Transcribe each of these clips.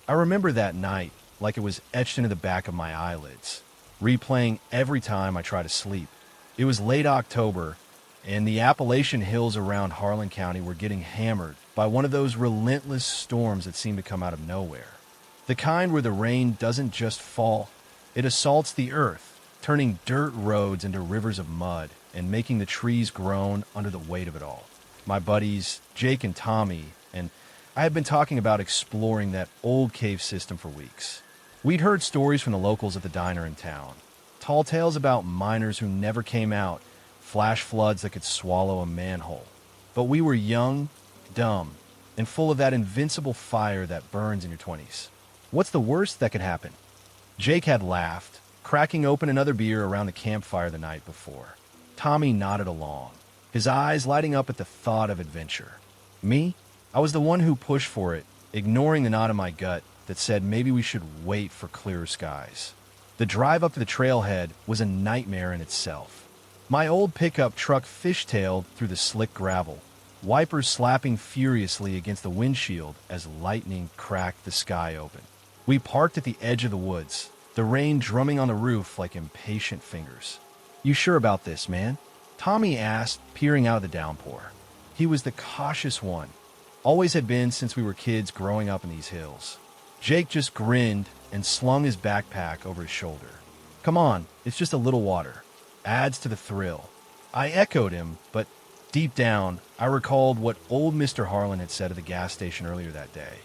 I remember that night like it was etched into the back of my eyelids, replaying every time I try to sleep. It was late October, and the Appalachian hills around Harlan County were getting hammered by one of those relentless storms that seem to come out of nowhere. The kind where the rain doesn't just fall, it assaults the earth, turning dirt roads into rivers of mud and making the trees groan under the weight of it all. My buddies, Jake and Tommy, and I had been talking about exploring that old cave system for weeks. We'd heard stories from the locals at the diner in town, tall tales about miners who never came out, flash floods that could swallow a manhole. But we were young, dumb, and full of that invincible fire that burns in your 20s. What's the worst that could happen? Jake had laughed, cracking open another beer around the campfire the night before. Tommy nodded along, his eyes lighting up at the thought of adventure. Me? I was the one who pushed for it, ignoring the nod in my gut that said maybe we should wait for clearer skies. The drive up to the trailhead was a nightmare in itself. My old pickup truck fishtailed through the slick gravel, wipers slapping furiously against the windshield as lightning cracked the sky open. We parked at the edge of the woods, the rain drumming on the roof like impatient fingers. "You sure about this, man?" Tommy asked, peering out of the downpour. He was the cautious one, always had been since we were kids growing up in these hills. Jake just grinned and slung his backpack over his shoulder. "Come on, it's just a little water. Adds to the thrill." I echoed him, but deep down, I recalled what old Mr. Harlan had said at the gas station earlier that day.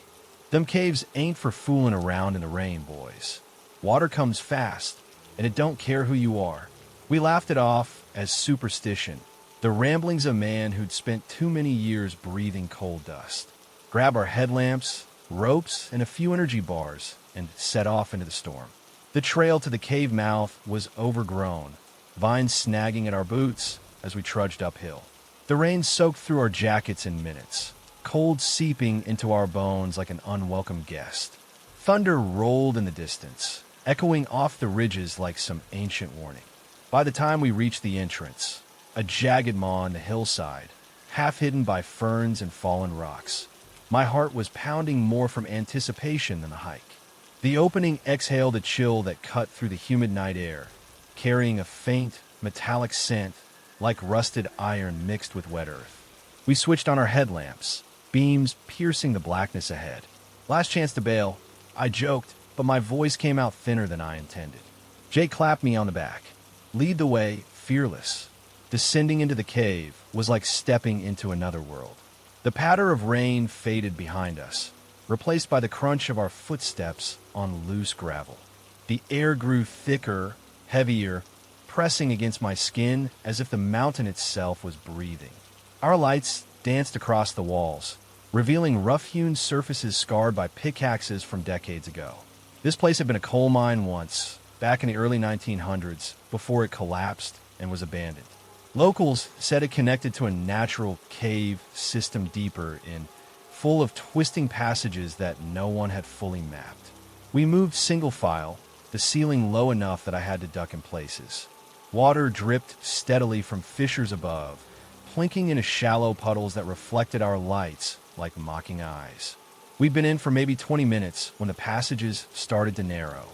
"Them caves ain't for fooling around in the rain, boys. Water comes fast, and it don't care who you are." We laughed it off as superstition, the ramblings of a man who'd spent too many years breathing coal dust. Grab our headlamps, ropes, and a few energy bars, and set off into the storm. The trail to the cave mouth was overgrown, vines snagging at our boots as we trudged uphill. The rain soaked through our jackets in minutes, cold seeping into our bones like an unwelcome guest. Thunder rolled in the distance, echoing off the ridges like some ancient warning. By the time we reached the entrance, a jagged maw on the hillside, half hidden by ferns and fallen rocks, my heart was pounding more from anticipation than the hike. The opening exhaled a chill that cut through the humid night air, carrying a faint, metallic scent like rusted iron mixed with wet earth. We switched on our headlamps, beams piercing the blackness ahead. "Last chance to bail," I joked, but my voice came out thinner than I intended. Jake clapped me on the back. "Lead the way, fearless." Descending into the cave was like stepping into another world. The patter of rain faded behind us, replaced by the crunch of our footsteps on loose gravel. The air grew thicker, heavier, pressing against my skin as if the mountain itself was breathing. Our lights danced across the walls, revealing rough-hewn surfaces scarred by pickaxes from decades ago. This place had been a coal mine once, back in the early 1900s, before it collapsed and was abandoned. Locals said it connected to a natural cave system deeper in, full of twisting passages that no one had fully mapped. We moved single file, the ceiling low enough that I had to duck in places. Water dripped steadily from fissures above, plinking into shallow puddles that reflected our lights like mocking eyes. We'd been in for maybe 20 minutes when the passages started to narrow.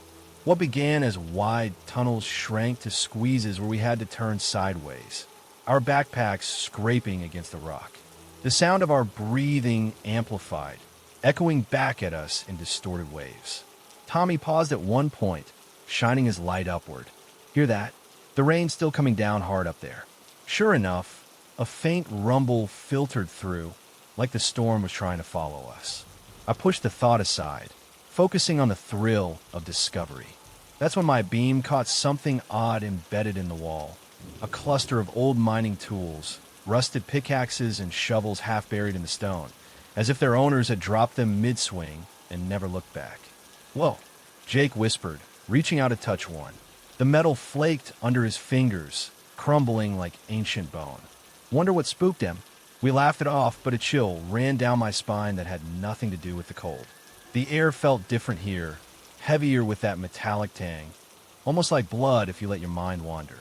What began as wide tunnels shrank to squeezes where we had to turn sideways, our backpacks scraping against the rock. The sound of our breathing amplified, echoing back at us in distorted waves. Tommy paused at one point, shining his light upward. "Hear that? The rain's still coming down hard up there." Sure enough, a faint rumble filtered through, like the storm was trying to follow us. I pushed the thought aside, focusing on the thrill of discovery. That's when my beam caught something odd embedded in the wall. A cluster of old mining tools, rusted pickaxes and shovels half buried in the stone, as if their owners had dropped them mid-swing and never looked back. "Whoa," Jake whispered, reaching out to touch one. The metal flaked under his fingers, crumbling like ancient bone. "Wonder what spooked him." We laughed it off, but a chill ran down my spine that had nothing to do with the cold. The air felt different here, heavier with that metallic tang, almost like blood if you let your mind wander.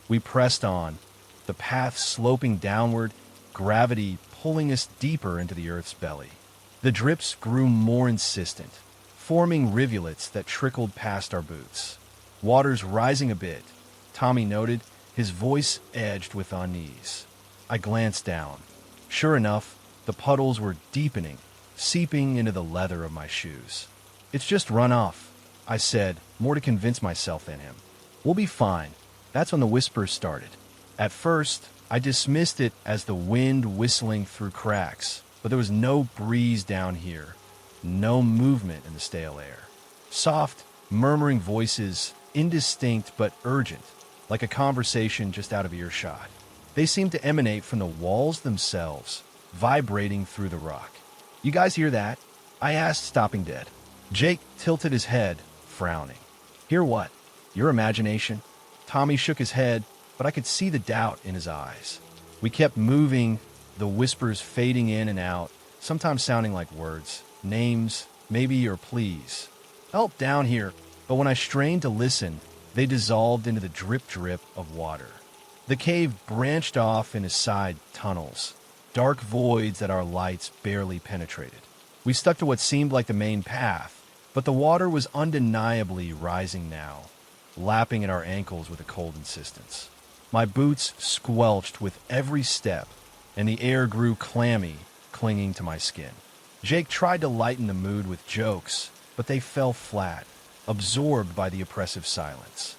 We pressed on, the path sloping downward, gravity pulling us deeper into the earth's belly. The drips grew more insistent, forming rivulets that trickled past our boots. Water's rising a bit, Tommy noted, his voice edged with unease. I glanced down. Sure enough, the puddles were deepening, seeping into the leather of my shoes. It's just runoff, I said, more to convince myself than him. We'll be fine. That's when the whispers started. At first, I dismissed it as the wind whistling through cracks, but there was no breeze down here, no movement in the stale air. Soft, murmuring voices, indistinct but urgent, like a conversation just out of earshot. They seemed to emanate from the walls themselves, vibrating through the rock. You guys hear that? I asked, stopping dead. Jake tilted his head, frowning. Hear what? Your imagination? Tommy shook his head, but I could see the doubt in his eyes. We kept moving, the whispers fading in and out, sometimes sounding like words, names, maybe, or please. Help down here, but when I strained to listen, they dissolved into the drip-drip of water. The cave branched off into side tunnels, dark voids that our lights barely penetrated. We stuck to what seemed like the main path, but the water was undeniably rising now, lapping at our ankles with a cold insistence. My boots squelched with every step, and the air grew clammy, clinging to my skin. Jake tried to lighten the mood with jokes, but they fell flat, absorbed by the oppressive silence.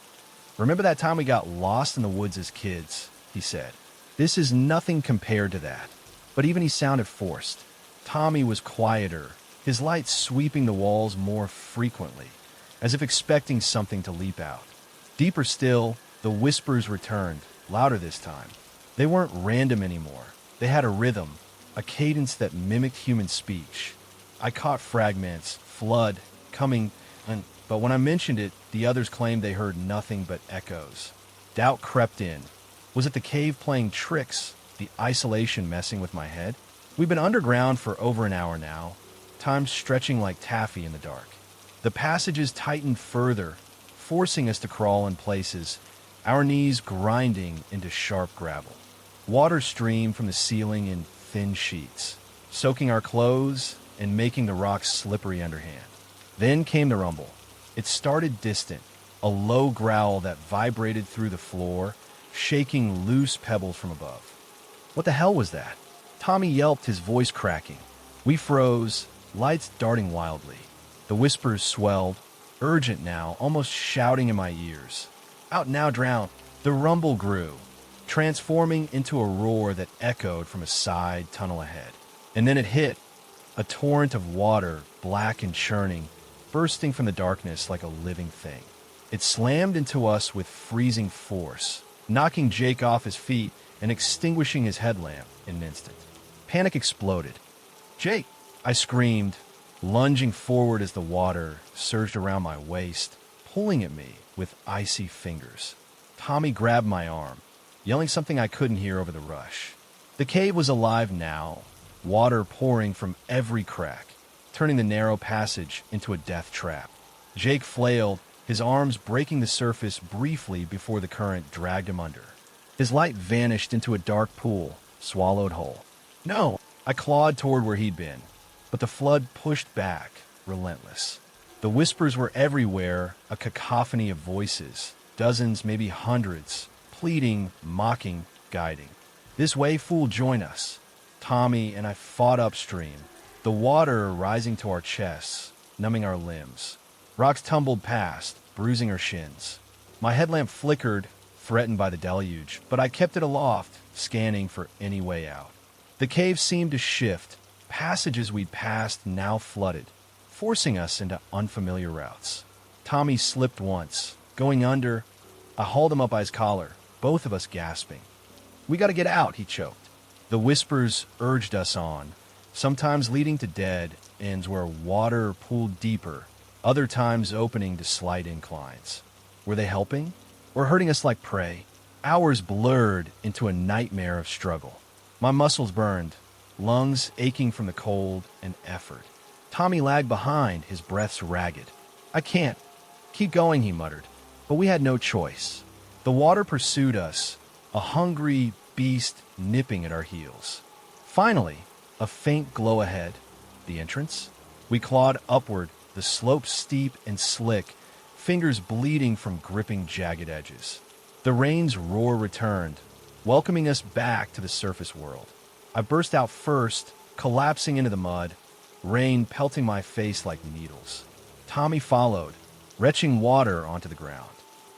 Remember that time we got lost in the woods as kids, he said. This is nothing compared to that. But even he sounded forced. Tommy was quieter, his light sweeping the walls more frequently, as if expecting something to leap out. Deeper still, the whispers returned, louder this time. They weren't random anymore. They had a rhythm, a cadence that mimicked human speech. I caught fragments, flood, coming, but when I mentioned it, the others claimed they heard nothing but echoes. Doubt crept in. Was it the cave playing tricks, the isolation messing with my head? We've been underground for over an hour now, time stretching like taffy in the dark. The passages tightened further, forcing us to crawl in places, our knees grinding into sharp gravel. Water streamed from the ceiling in thin sheets, soaking our clothes and making the rocks slippery underhand. Then came the rumble. It started distant, a low growl that vibrated through the floor, shaking loose pebbles from above. What the hell was that? Tommy yelped, his voice cracking. We froze, lights darting wildly. The whispers swelled, urgent now, almost shouting in my ears. Out now, drown. The rumble grew, transforming into a roar that echoed from a side tunnel ahead. And then it hit, a torrent of water, black and churning, bursting from the darkness like a living thing. It slammed into us with freezing force, knocking Jake off his feet and extinguishing his headlamp in an instant. Panic exploded. Jake! I screamed, lunging forward as the water surged around my waist, pulling at me with icy fingers. Tommy grabbed my arm, yelling something I couldn't hear over the rush. The cave was alive now, water pouring from every crack, turning the narrow passage into a death trap. Jake flailed, his arms breaking the surface briefly before the current dragged him under. His light vanished into a dark pool, swallowed whole. No! I clawed toward where he'd been, but the flood pushed back, relentless. The whispers were everywhere, a cacophony of voices, dozens, maybe hundreds, pleading, mocking, guiding. This way, fool, join us. Tommy and I fought upstream, the water rising to our chests, numbing our limbs. Rocks tumbled past, bruising our shins. My headlamp flickered, threatened by the deluge, but I kept it aloft, scanning for any way out. The cave seemed to shift, passages we'd passed now flooded, forcing us into unfamiliar routes. Tommy slipped once, going under. I hauled him up by his collar, both of us gasping. We gotta get out, he choked. The whispers urged us on, sometimes leading to dead ends where water pooled deeper, other times opening to slight inclines. Were they helping? Or hurting us like prey? Hours blurred into a nightmare of struggle. My muscles burned, lungs aching from the cold and effort. Tommy lagged behind, his breaths ragged. I can't. Keep going, he muttered. But we had no choice. The water pursued us, a hungry beast nipping at our heels. Finally, a faint glow ahead. The entrance? We clawed upward, the slope steep and slick, fingers bleeding from gripping jagged edges. The rain's roar returned, welcoming us back to the surface world. I burst out first, collapsing into the mud, rain pelting my face like needles. Tommy followed, retching water onto the ground.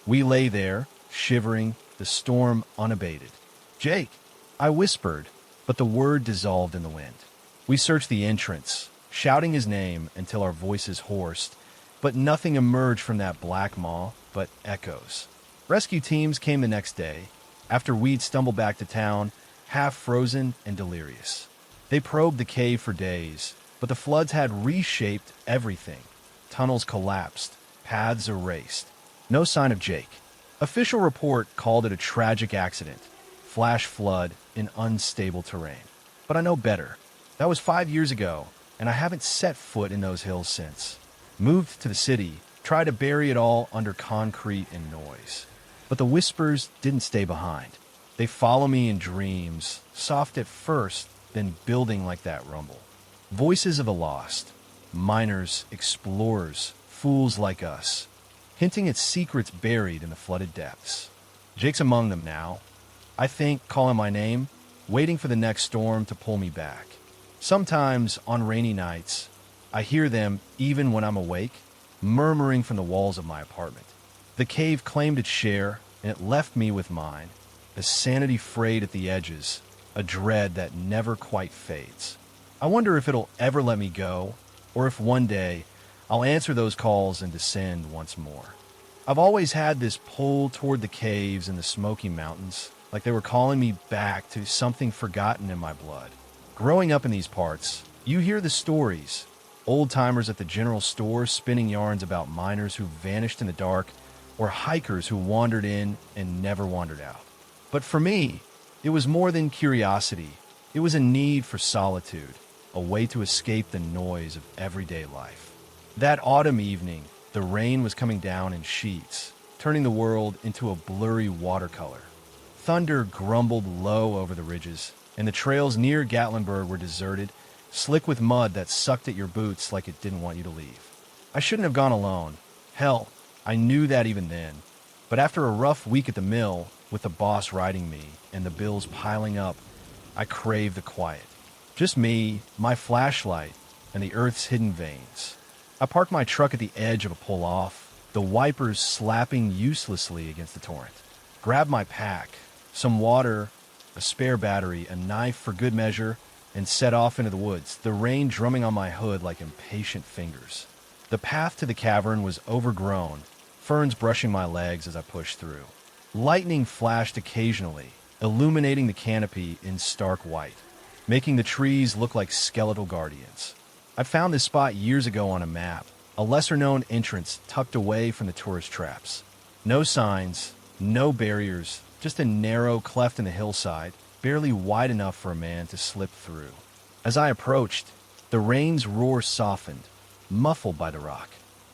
We lay there, shivering, the storm unabated. "Jake," I whispered, but the word dissolved in the wind. We searched the entrance, shouting his name until our voices hoarsed, but nothing emerged from that black maw but echoes. Rescue teams came the next day, after we'd stumbled back to town, half frozen and delirious. They probed the cave for days, but the floods had reshaped everything. Tunnels collapsed, paths erased. No sign of Jake. Official report called it a tragic accident, flash flood in unstable terrain. But I know better. That was 5 years ago, and I haven't set foot in those hills since. Moved to the city, tried to bury it all under concrete and noise. But the whispers didn't stay behind. They follow me in dreams, soft at first, then building like that rumble. Voices of the lost, miners, explorers, fools like us, hinting at secrets buried in the flooded depths. Jake's among them now. I think, calling my name, waiting for the next storm to pull me back. Sometimes, on rainy nights, I hear them, even when I'm awake, murmuring from the walls of my apartment. The cave claimed its share, and it left me with mine, a sanity frayed at the edges, a dread that never quite fades. I wonder if it'll ever let me go, or if one day I'll answer those calls and descend once more. I've always had this pull toward the caves in the Smoky Mountains, like they were calling me back to something forgotten in my blood. Growing up in these parts, you hear the stories. Old-timers at the general store spinning yarns about miners who vanished in the dark, or hikers who wandered in and never wandered out. But for me, it was more than curiosity. It was a need for solitude, a way to escape the noise of everyday life. That autumn evening, the rain was coming down in sheets, turning the world into a blurry watercolor. Thunder grumbled low over the ridges, and the trails near Gatlinburg were deserted, slick with mud that sucked at your boots like it didn't want you to leave. I shouldn't have gone alone. Hell, I knew that even then. But after a rough week at the mill, with the boss riding me and the bills piling up, I craved the quiet. Just me, my flashlight, and the earth's hidden veins. I parked my truck at the edge of a pull-off, the wipers slapping uselessly against the torrent. Grabbed my pack, some water, a spare battery, a knife for good measure, and set off into the woods, the rain drumming on my hood like impatient fingers. The path to the cavern was overgrown, ferns brushing my legs as I pushed through. Lightning flashed occasionally, illuminating the canopy in stark white, making the trees look like skeletal guardians. I found this spot years ago on a map, a lesser-known entrance tucked away from the tourist traps. No signs, no barriers, just a narrow cleft in the hillside, barely wide enough for a man to slip through. As I approached, the rain's roar softened, muffled by the rock.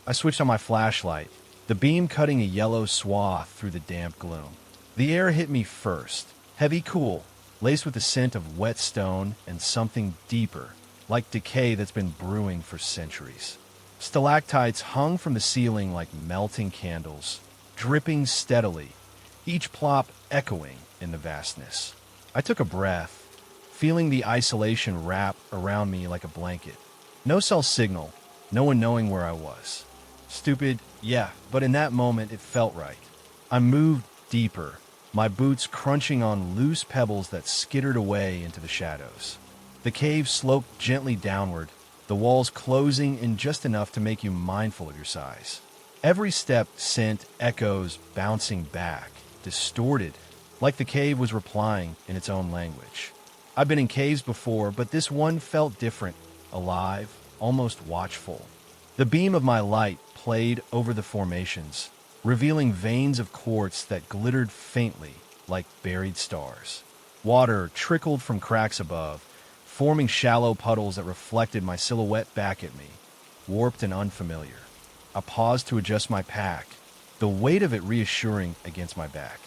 I switched on my flashlight, the beam cutting a yellow swath through the damp gloom. The air hit me first, heavy cool, laced with the scent of wet stone and something deeper, like decay that's been brewing for centuries. Stalactites hung from the ceiling like melting candles, dripping steadily, each plop echoing in the vastness. I took a breath, feeling the isolation wrap around me like a blanket. No cell signal, no one knowing where I was. Stupid, yeah, but in that moment it felt right. I moved deeper, my boots crunching on loose pebbles that skittered away into the shadows. The cave sloped gently downward, the walls closing in just enough to make you mindful of your size. Every step sent echoes bouncing back, distorted, like the cave was replying in its own language. I've been in caves before, but this one felt different, alive, almost watchful. The beam of my light played over the formations, revealing veins of quartz that glittered faintly like buried stars. Water trickled from cracks above, forming shallow puddles that reflected my silhouette back at me, warped and unfamiliar. I paused to adjust my pack, the weight of it reassuring against my back.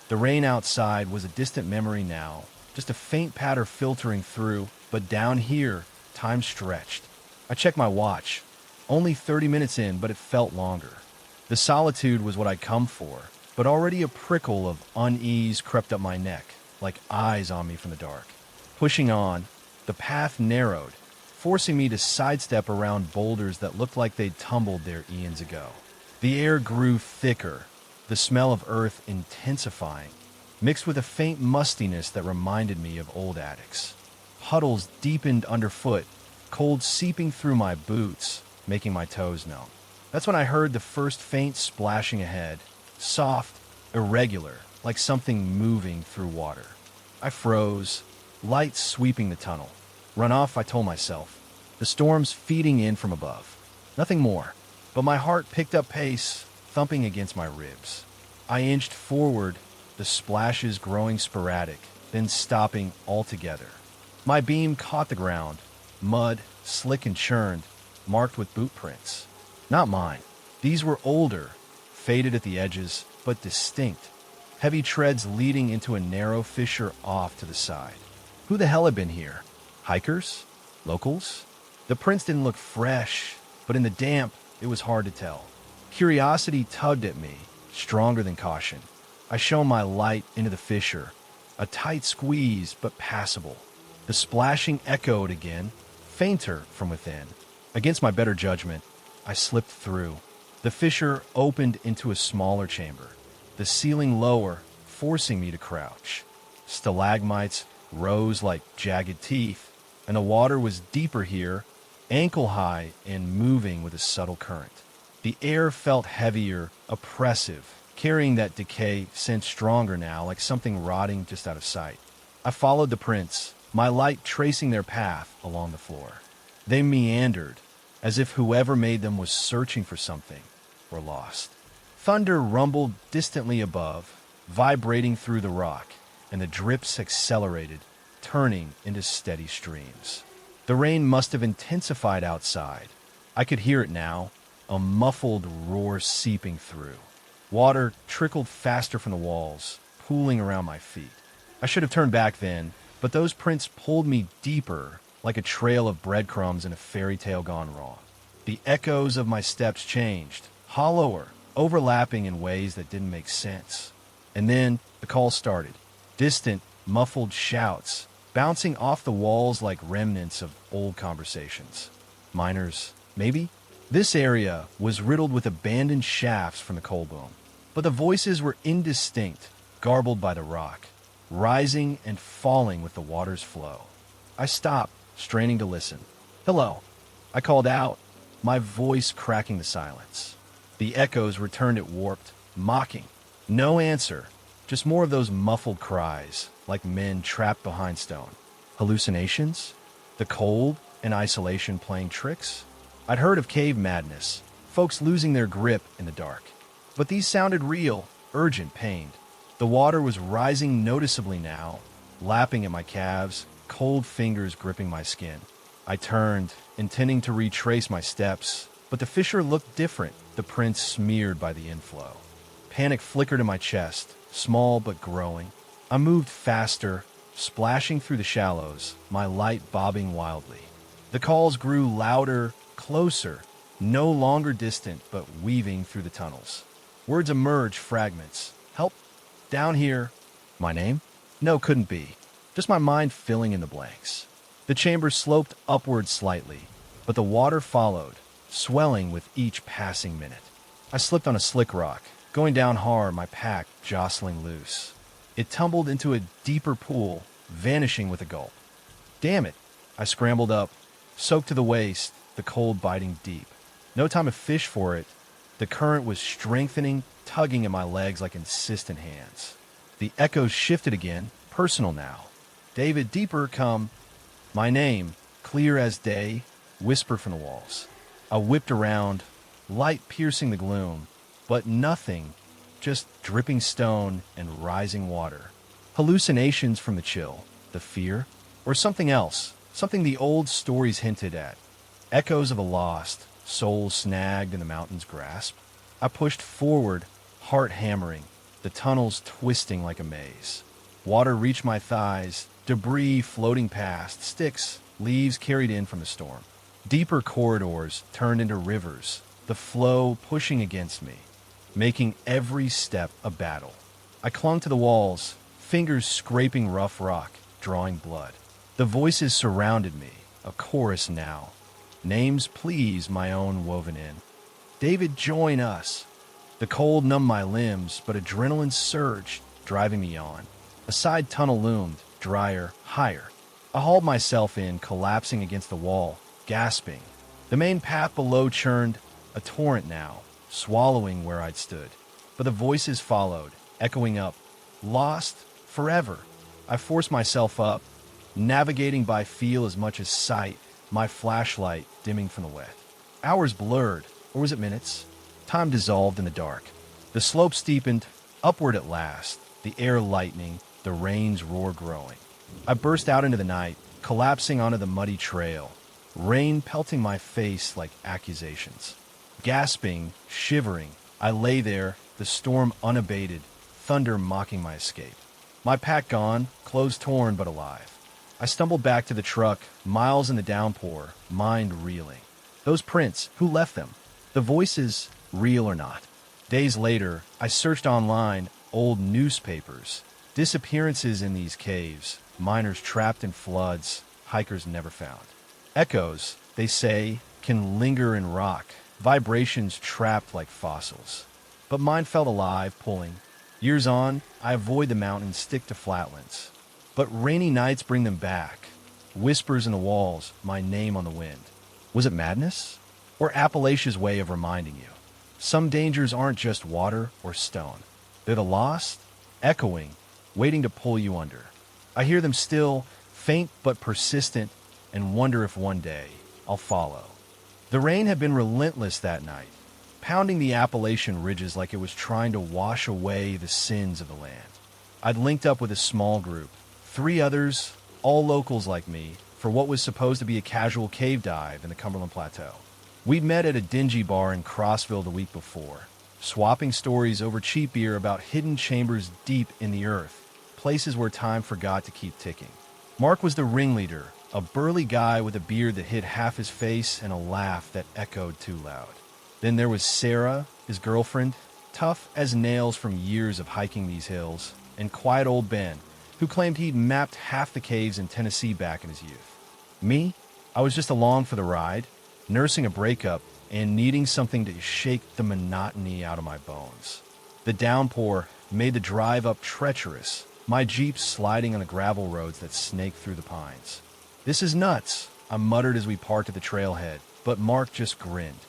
The rain outside was a distant memory now, just a faint patter filtering through, but down here, time stretched. I checked my watch. Only 30 minutes in, but it felt longer. The solitude was what I'd come for, but already a prickle of unease crept up my neck, like eyes on me from the dark. Pushing on, the path narrowed, forcing me to sidestep around boulders that looked like they'd tumbled there eons ago. The air grew thicker, the smell of earth intensifying, mixed with a faint mustiness that reminded me of old attics. Puddles deepened underfoot, cold seeping through my boots, making my toes numb. That's when I heard the first faint splashing ahead, soft, irregular, like something moving through water. I froze, light sweeping the tunnel. Run off, I told myself. The storm's feeding in from above. Nothing more. But my heart picked up pace, thumping against my ribs. I inched forward, the splashes growing sporadic, then stopping altogether. My beam caught the ground, mud, slick and churned, marked with boot prints. Not mine. These were older, faded at the edges, but distinct. Heavy treads leading into a narrow fissure off to the side. Who the hell had been here? Hikers? Locals? The prints didn't look fresh, but in the damp, it was hard to tell. Curiosity tugged at me, stronger than caution. I shone my light into the fissure, a tight squeeze but passable. The splashing echoed again, fainter from within. Against my better judgment, I slipped through. The fissure opened into a smaller chamber, the ceiling lower, forcing me to crouch. Stalagmites rose like jagged teeth, and the water was deeper here, ankle-high and moving with a subtle current. The air felt heavier, oppressive, carrying that decay sensed stronger now, like something rotting just out of sight. I followed the prints, my light tracing their path along the floor. They meandered, as if whoever made them was searching for something, or lost. Thunder rumbled distantly above, vibrating through the rock, and the drips accelerated, turning into steady streams. The rain must have intensified outside. I could hear it now, a muffled roar seeping through. Water trickled faster from the walls, pooling around my feet. I should have turned back then, but those prints pulled me deeper, like a trail of breadcrumbs in a fairy tale gone wrong. The echoes of my steps changed, hollower, overlapping in ways that didn't make sense. And then the call started. Distant, muffled shouts, bouncing off the walls like remnants of old conversations. Miners, maybe? This area was riddled with abandoned shafts from the coal boom, but the voices were indistinct, garbled by the rock, rising and falling with the water's flow. I stopped, straining to listen. "Hello," I called out, my voice cracking the silence. The echoes returned at warped, mocking. No answer, just more of those muffled cries, like men trapped behind stone. Hallucinations? The cold and isolation playing tricks? I'd heard of cave madness, folks losing their grip in the dark. But these sounded real, urgent, pained. The water was rising noticeably now, lapping at my calves, cold fingers gripping my skin. I turned, intending to retrace my steps, but the fissure looked different, the prints smeared by the inflow. Panic flickered in my chest, small but growing. I moved faster, splashing through the shallows, my light bobbing wildly. The calls grew louder, closer, no longer distant but weaving through the tunnels. Words emerged, fragments. "Help! Down here!" My name? No, couldn't be. Just my mind filling in the blanks. The chamber sloped upward slightly, but the water followed, swelling with each passing minute. I slipped on a slick rock, going down hard, my pack jostling loose. It tumbled into a deeper pool, vanishing with a gulp. Damn it! I scrambled up, soaked to the waist, the cold biting deep. No time to fish for it. The current was strengthening, tugging at my legs like insistent hands. The echoes shifted again, personal now. "David, deeper, come." My name, clear as day, whispered from the walls. I whipped around, light piercing the gloom, but nothing, just dripping stone and rising water. Hallucinations from the chill, the fear, or something else, something the old stories hinted at. Echoes of a lost, soul snagged in the mountain's grasp. I pushed forward, heart hammering, the tunnels twisting like a maze. Water reached my thighs, debris floating past, sticks, leaves carried in from the storm. Deeper corridors turned into rivers, the flow pushing against me, making every step a battle. I clung to the walls, fingers scraping rough rock, drawing blood. The voices surrounded me, a chorus now. Names, please, my own woven in. David, join us. The cold numbed my limbs, but adrenaline surged, driving me on. A side tunnel loomed, drier, higher. I hauled myself in, collapsing against the wall, gasping. The main path below churned, a torrent now, swallowing where I'd stood. But the voices followed, echoing up. Lost? Forever. I forced myself up, navigating by feel as much as sight, my flashlight dimming from the wet. Hours blurred, or was it minutes? Time dissolved in the dark. The slope steepened, upward at last, the air lightening, the rain's roar growing. I burst out into the night, collapsing onto the muddy trail, rain pelting my face like accusations. Gasping, shivering, I lay there, the storm unabated, thunder mocking my escape. My pack gone, clothes torn but alive. I stumbled back to the truck, miles in the downpour, mind reeling. Those prints, who left them? The voices, real or not? Days later, I searched online, old newspapers, disappearances in these caves, miners trapped in floods, hikers never found. Echoes, they say, can linger in rock, vibrations trapped like fossils. But mine felt alive, pulling. Years on, I avoid the mountains, stick to flatlands. But rainy nights bring them back. Whispers in the walls, my name on the wind. Was it madness? Or Appalachia's way of reminding you? Some dangers aren't just water or stone. They're the lost, echoing, waiting to pull you under. I hear them still, faint but persistent, and wonder if one day I'll follow. The rain had been relentless that night, pounding the Appalachian ridges like it was trying to wash away the sins of the land. I'd linked up with a small group, 3 others, all locals like me, for what was supposed to be a casual cave dive in the Cumberland Plateau. We'd met at a dingy bar in Crossville the week before, swapping stories over cheap beer about hidden chambers deep in the earth, places where time forgot to keep ticking. Mark was the ringleader, a burly guy with a beard that hid half his face and a laugh that echoed too loud. Then there was Sarah, his girlfriend, tough as nails from years of hiking these hills, and quiet old Ben, who claimed he'd mapped half the caves in Tennessee back in his youth. Me? I was just along for the ride, nursing a breakup and needing something to shake the monotony out of my bones. The downpour made the drive up treacherous, my Jeep sliding on the gravel roads that snaked through the pines. This is nuts, I muttered as we parked at the trailhead, but Mark just grinned.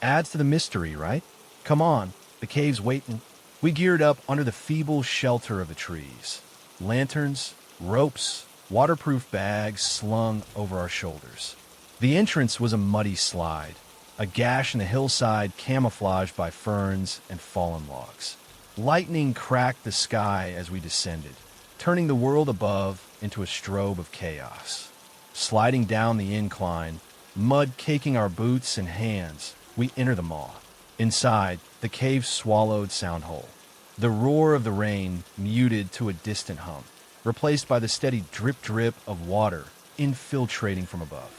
Adds to the mystery, right? Come on, the cave's waiting. We geared up under the feeble shelter of the trees. Lanterns, ropes, waterproof bags slung over our shoulders. The entrance was a muddy slide, a gash in the hillside camouflaged by ferns and fallen logs. Lightning cracked the sky as we descended, turning the world above into a strobe of chaos. Sliding down the incline, mud caking our boots and hands, we enter the maw. Inside, the cave swallowed sound whole. The roar of the rain muted to a distant hum, replaced by the steady drip-drip of water infiltrating from above.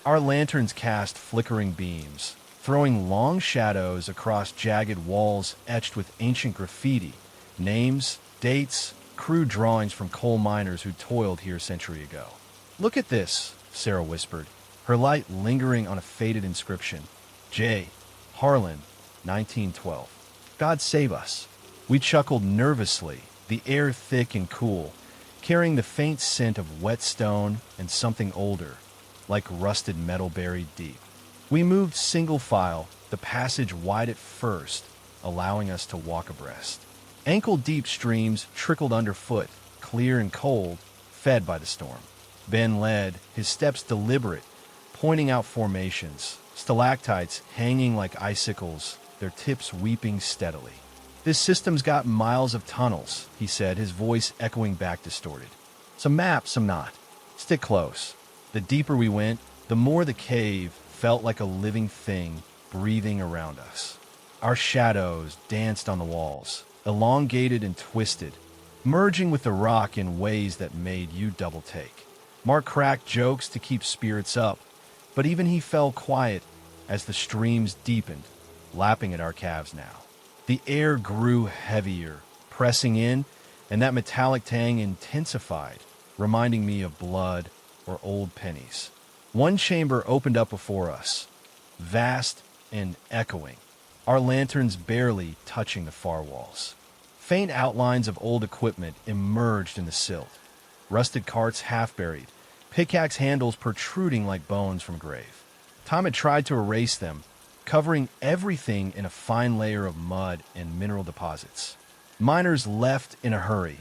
Our lanterns cast flickering beams, throwing long shadows across jagged walls etched with ancient graffiti, names, dates, crude drawings from coal miners who toiled here a century ago. Look at this, Sarah whispered, her light lingering on a faded inscription. J. Harlan, 1912. God save us. We chuckled nervously, the air thick and cool, carrying the faint scent of wet stone and something older, like rusted metal buried deep. We moved single file, the passage wide at first, allowing us to walk abreast. Ankle-deep streams trickled underfoot, clear and cold, fed by the storm. Ben led, his steps deliberate, pointing out formations, stalactites hanging like icicles, their tips weeping steadily. This system's got miles of tunnels, he said, his voice echoing back distorted. Some map, some not. Stick close. The deeper we went, the more the cave felt like a living thing breathing around us. Our shadows danced on the walls, elongated and twisted, merging with the rock in ways that made you double take. Mark cracked jokes to keep spirits up, but even he fell quiet as the streams deepened, lapping at our calves now. The air grew heavier, pressing in, and that metallic tang intensified, reminding me of blood or old pennies. One chamber opened up before us, vast and echoing, our lanterns barely touching the far walls. Faint outlines of old equipment emerged in the silt, rusted carts half buried, pickaxe handles protruding like bones from a grave. Time had tried to erase them, covering everything in a fine layer of mud and mineral deposits. Miners left in a hurry,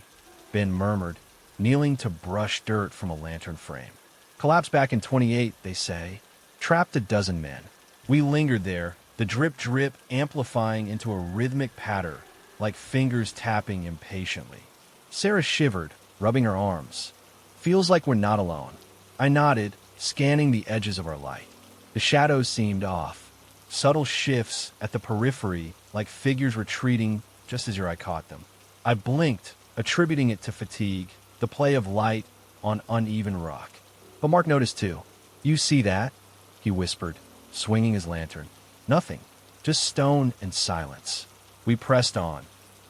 Ben murmured, kneeling to brush dirt from a lantern frame. Collapsed back in 28, they say. Trapped a dozen men. We lingered there, the drip-drip amplifying into a rhythmic patter, like fingers tapping impatiently. Sarah shivered, rubbing her arms. Feels like we're not alone. I nodded, scanning the edges of our light. The shadows seemed off, subtle shifts at the periphery like figures retreating just as your eye caught them. I blinked, attributing it to fatigue, the play of light on uneven rock. But Mark noticed too. You see that? He whispered, swinging his lantern. Nothing, just stone and silence. We pressed on,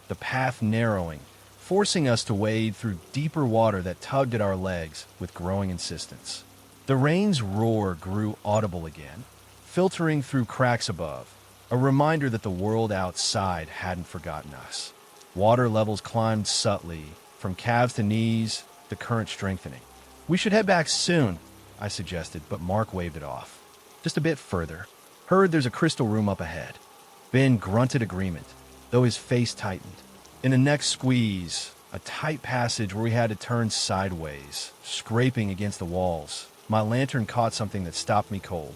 the path narrowing, forcing us to wade through deeper water that tugged at our legs with growing insistence. The rain's roar grew audible again, filtering through cracks above, a reminder that the world outside hadn't forgotten us. Water levels climbed subtly, from calves to knees, the current strengthening. We should head back soon, I suggested, but Mark waved it off. Just a bit further. Heard there's a crystal room up ahead. Ben grunted agreement, though his face tightened. In the next squeeze, a tight passage where we had to turn sideways, scraping against the walls, my lantern caught something that stopped me cold.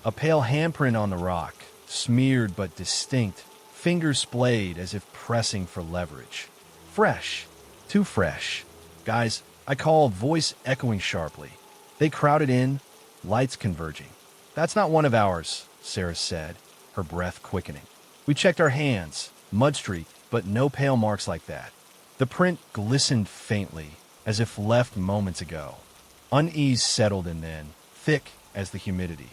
A pale handprint on the rock, smeared but distinct, fingers splayed as if pressing for leverage. Fresh. Too fresh. Guys, I call, voice echoing sharply. They crowded in, lights converging. That's not one of ours, Sarah said, her breath quickening. We checked our hands, mud-streaked, but no pale marks like that. The print glistened faintly, as if left moments ago. Unease settled in then, thick as the humidity.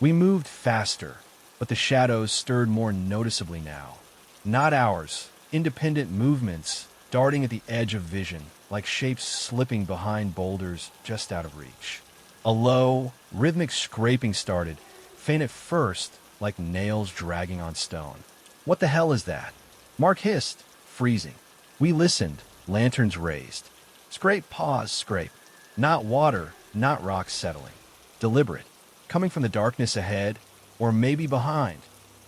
We moved faster, but the shadows stirred more noticeably now. Not ours, independent movements darting at the edge of vision, like shapes slipping behind boulders just out of reach. A low, rhythmic scraping started, faint at first, like nails dragging on stone. What the hell is that? Mark hissed, freezing. We listened, lanterns raised. Scrape, pause, scrape. Not water, not rocks settling. Deliberate. Coming from the darkness ahead, or maybe behind.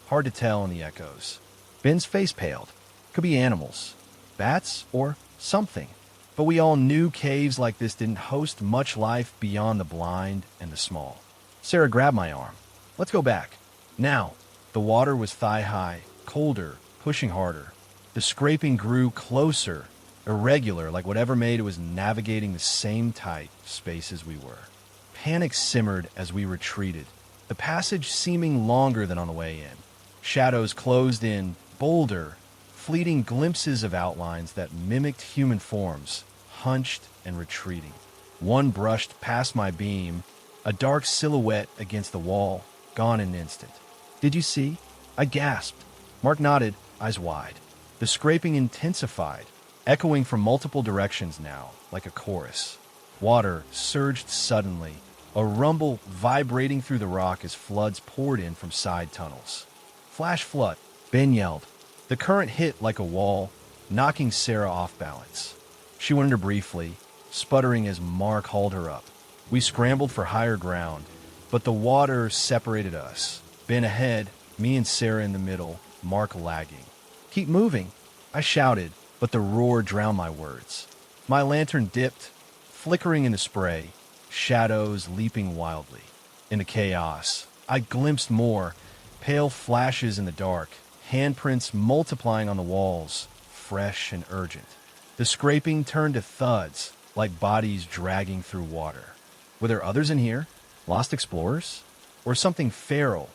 Hard to tell in the echoes. Ben's face paled. Could be animals. Bats, or something. But we all knew caves like this didn't host much life beyond the blind and the small. Sarah grabbed my arm. Let's go back. Now. The water was thigh-high, colder, pushing harder. The scraping grew closer, irregular, like whatever made it was navigating the same tight space as we were. Panic simmered as we retreated, the passage seeming longer than on the way in. Shadows closed in, bolder, fleeting glimpses of outlines that mimicked human forms, hunched and retreating. One brushed past my beam, a dark silhouette against the wall, gone in an instant. Did you see? I gasped. Mark nodded, eyes wide. The scraping intensified, echoing from multiple directions now, like a chorus. Water surged suddenly, a rumble vibrating through the rock as floods poured in from side tunnels. Flash flood, Ben yelled. The current hit like a wall, knocking Sarah off balance. She went under briefly, sputtering as Mark hauled her up. We scrambled for higher ground, but the water separated us. Ben ahead, me and Sarah in the middle, Mark lagging. Keep moving, I shouted, but the roar drowned my words. My lantern dipped, flickering in the spray, shadows leaping wildly. In the chaos, I glimpsed more, pale flashes in the dark, handprints multiplying on the walls, fresh and urgent. The scraping turned to thuds, like bodies dragging through water. Were there others in here? Lost explorers? Or something feral?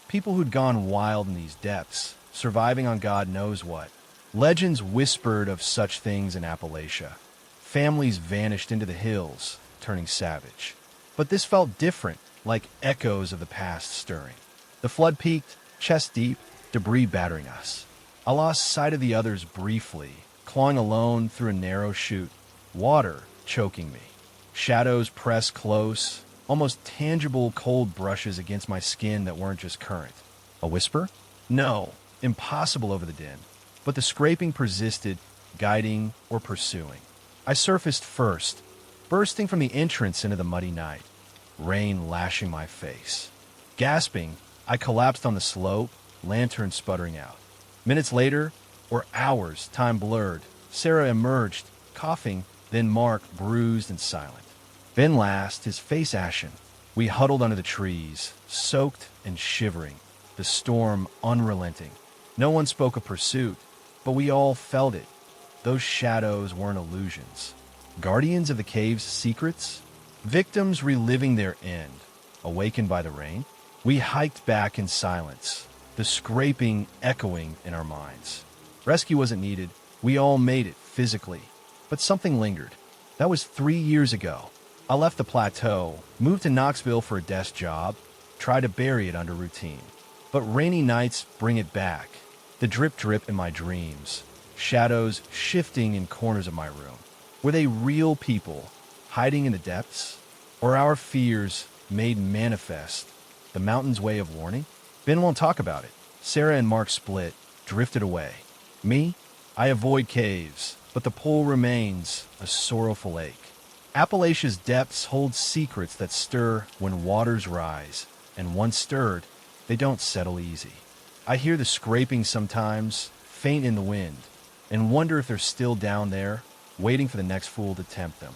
People who'd gone wild in these depths, surviving on God knows what. Legends whispered of such things in Appalachia. Families vanished into the hills, turning savage. But this felt different, like echoes of the past stirring. The flood peaked, chest deep, debris battering us. I lost sight of the others briefly, clawing alone through a narrow chute, water choking me. Shadows pressed close, almost tangible cold brushes against my skin that weren't just current. A whisper? No, impossible over the din. But the scraping persisted, guiding or pursuing. I surfaced first, bursting from the entrance into the muddy night, rain lashing my face. Gasping, I collapsed on the slope, lantern sputtering out. Minutes later, or hours, time blurred, Sarah emerged, coughing, then Mark, bruised and silent. Ben last, his face ashen. We huddled under the trees, soaked and shivering, the storm unrelenting. No one spoke of pursuit, but we all felt it. Those shadows weren't illusions. Guardians of the cave's secrets? Victims reliving their end, awakened by the rain? We hiked back in silence, the scraping echoing in our minds. Rescue wasn't needed. We all made it physically. But something lingered. That was 3 years ago. I left the plateau, moved to Knoxville for a desk job, tried to bury it under routine. But rainy nights bring it back. The drip in my dreams, shadows shifting in corners of my room. Were they real people, hiding in the depths? Or our fears made manifest, the mountain's way of warning? Ben won't talk about it. Sarah and Mark split, drifted away. Me? I avoid caves, but the pull remains a sorrowful ache. Appalachia's depths hold secrets that stir when waters rise, and once stirred, they don't settle easy. I hear the scraping sometimes, faint in the wind, and wonder if they're still down there, waiting for the next fool to tempt them.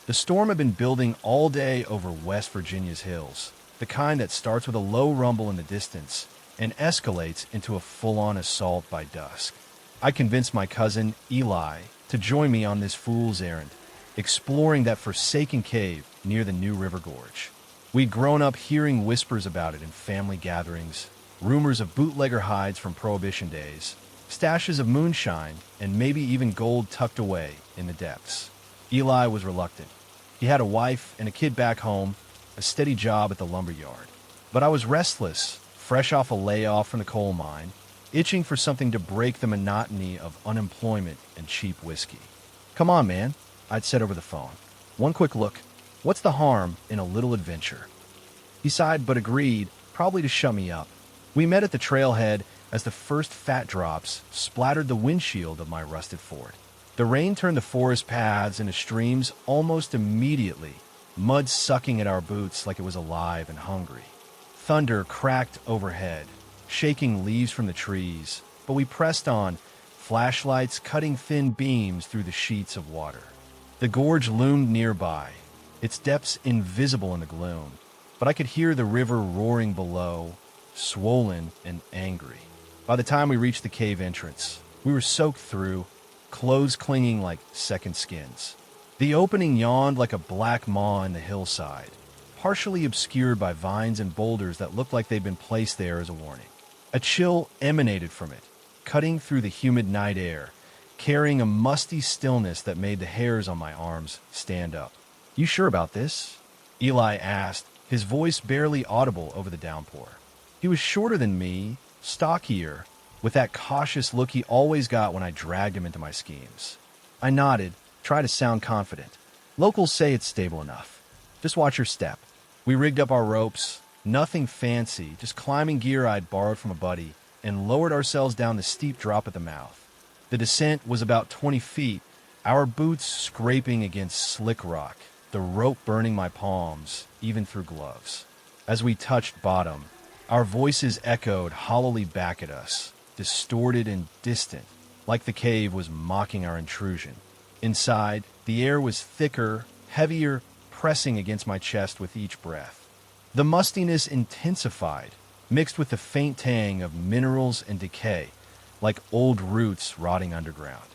The storm had been building all day over West Virginia's hills, the kind that starts with a low rumble in the distance and escalates into a full-on assault by dusk. I convinced my cousin, Eli, to join me on this fool's errand, exploring that forsaken cave near the New River Gorge. We'd grown up hearing whispers about it in family gatherings, rumors of bootlegger hides from Prohibition days, stashes of moonshine, and maybe even gold tucked away in the depths. Eli was reluctant. He had a wife and a kid back home, a steady job at the lumber yard. But I was restless, fresh off a layoff from the coal mine, itching for something to break the monotony of unemployment and cheap whiskey. "Come on, man," I'd said over the phone. "One quick look. What's the harm in a little adventure?" He sighed but agreed, probably to shut me up. We met at the trailhead as the first fat drops splattered the windshield of my rusted Ford. The rain turned the forest paths into streams almost immediately, mud sucking at our boots like it was alive and hungry. Thunder cracked overhead, shaking leaves from the trees, but we pressed on, flashlights cutting thin beams through the sheets of water. The gorge loomed nearby, its depths invisible in the gloom, but I could hear the river roaring below, swollen and angry. By the time we reached the cave entrance, we were soaked through, clothes clinging like second skins. The opening yawned like a black maw in the hillside, partially obscured by vines and boulders that looked like they'd been placed there as a warning. A chill emanated from it, cutting through the humid night air, carrying a musty stillness that made the hairs on my arms stand up. "You sure about this?" Eli asked, his voice barely audible over the downpour. He was shorter than me, stockier, with that cautious look he always got when I dragged him into my schemes. I nodded, tried to sound confident. "Locals say it's stable enough. Just watch your step." We rigged up our ropes, nothing fancy, just climbing gear I'd borrowed from a buddy, and lowered ourselves down the steep drop at the mouth. The descent was about 20 feet, our boots scraping against slick rock, the rope burning my palms, even through gloves. As we touched bottom, our voices echoed hollowly back at us, distorted and distant, like the cave was mocking our intrusion. Inside, the air was thicker, heavier, pressing against my chest with each breath. The mustiness intensified, mixed with the faint tang of minerals and decay, like old roots rotting underground.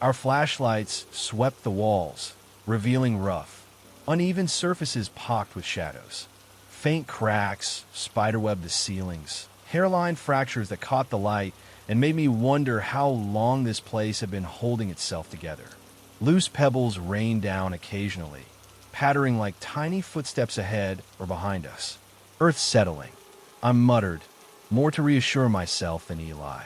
Our flashlights swept the walls, revealing rough, uneven surfaces pocked with shadows. Faint cracks spiderwebbed the ceilings, hairline fractures that caught the light and made me wonder how long this place had been holding itself together. Loose pebbles rained down occasionally, pattering like tiny footsteps ahead or behind us. Earth settling, I muttered, more to reassure myself than Eli.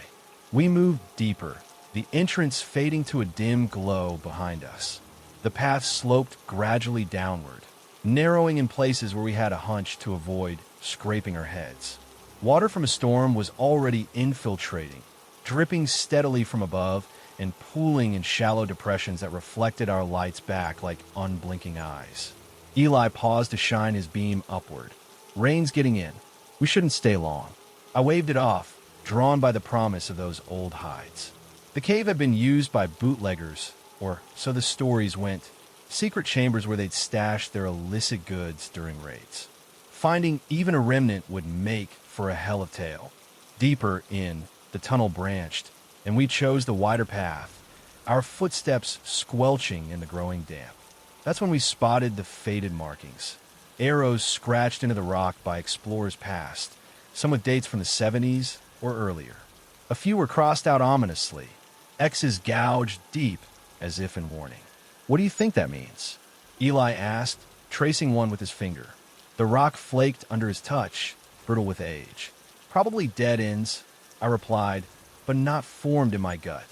We moved deeper, the entrance fading to a dim glow behind us. The path sloped gradually downward, narrowing in places where we had a hunch to avoid scraping our heads. Water from a storm was already infiltrating, dripping steadily from above and pooling in shallow depressions that reflected our lights back like unblinking eyes. Eli paused to shine his beam upward. Rain's getting in. We shouldn't stay long. I waved it off, drawn by the promise of those old hides. The cave had been used by bootleggers, or so the stories went, secret chambers where they'd stash their illicit goods during raids. Finding even a remnant would make for a hell of a tale. Deeper in, the tunnel branched, and we chose the wider path, our footsteps squelching in the growing damp. That's when we spotted the faded markings. Arrows scratched into the rock by explorers past, some with dates from the 70s or earlier. A few were crossed out ominously, X's gouged deep as if in warning. What do you think that means? Eli asked, tracing one with his finger. The rock flaked under his touch, brittle with age. Probably dead ends, I replied, but not formed in my gut.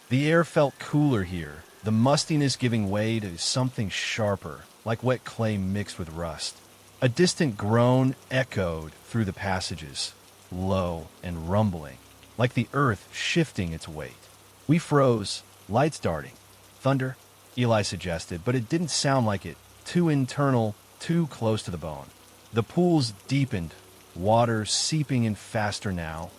The air felt cooler here, the mustiness giving way to something sharper, like wet clay mixed with rust. A distant groan echoed through the passages, low and rumbling, like the earth shifting its weight. We froze, lights darting. Thunder, Eli suggested, but it didn't sound like it. Too internal, too close to the bone. The pools deepened, water seeping in faster now,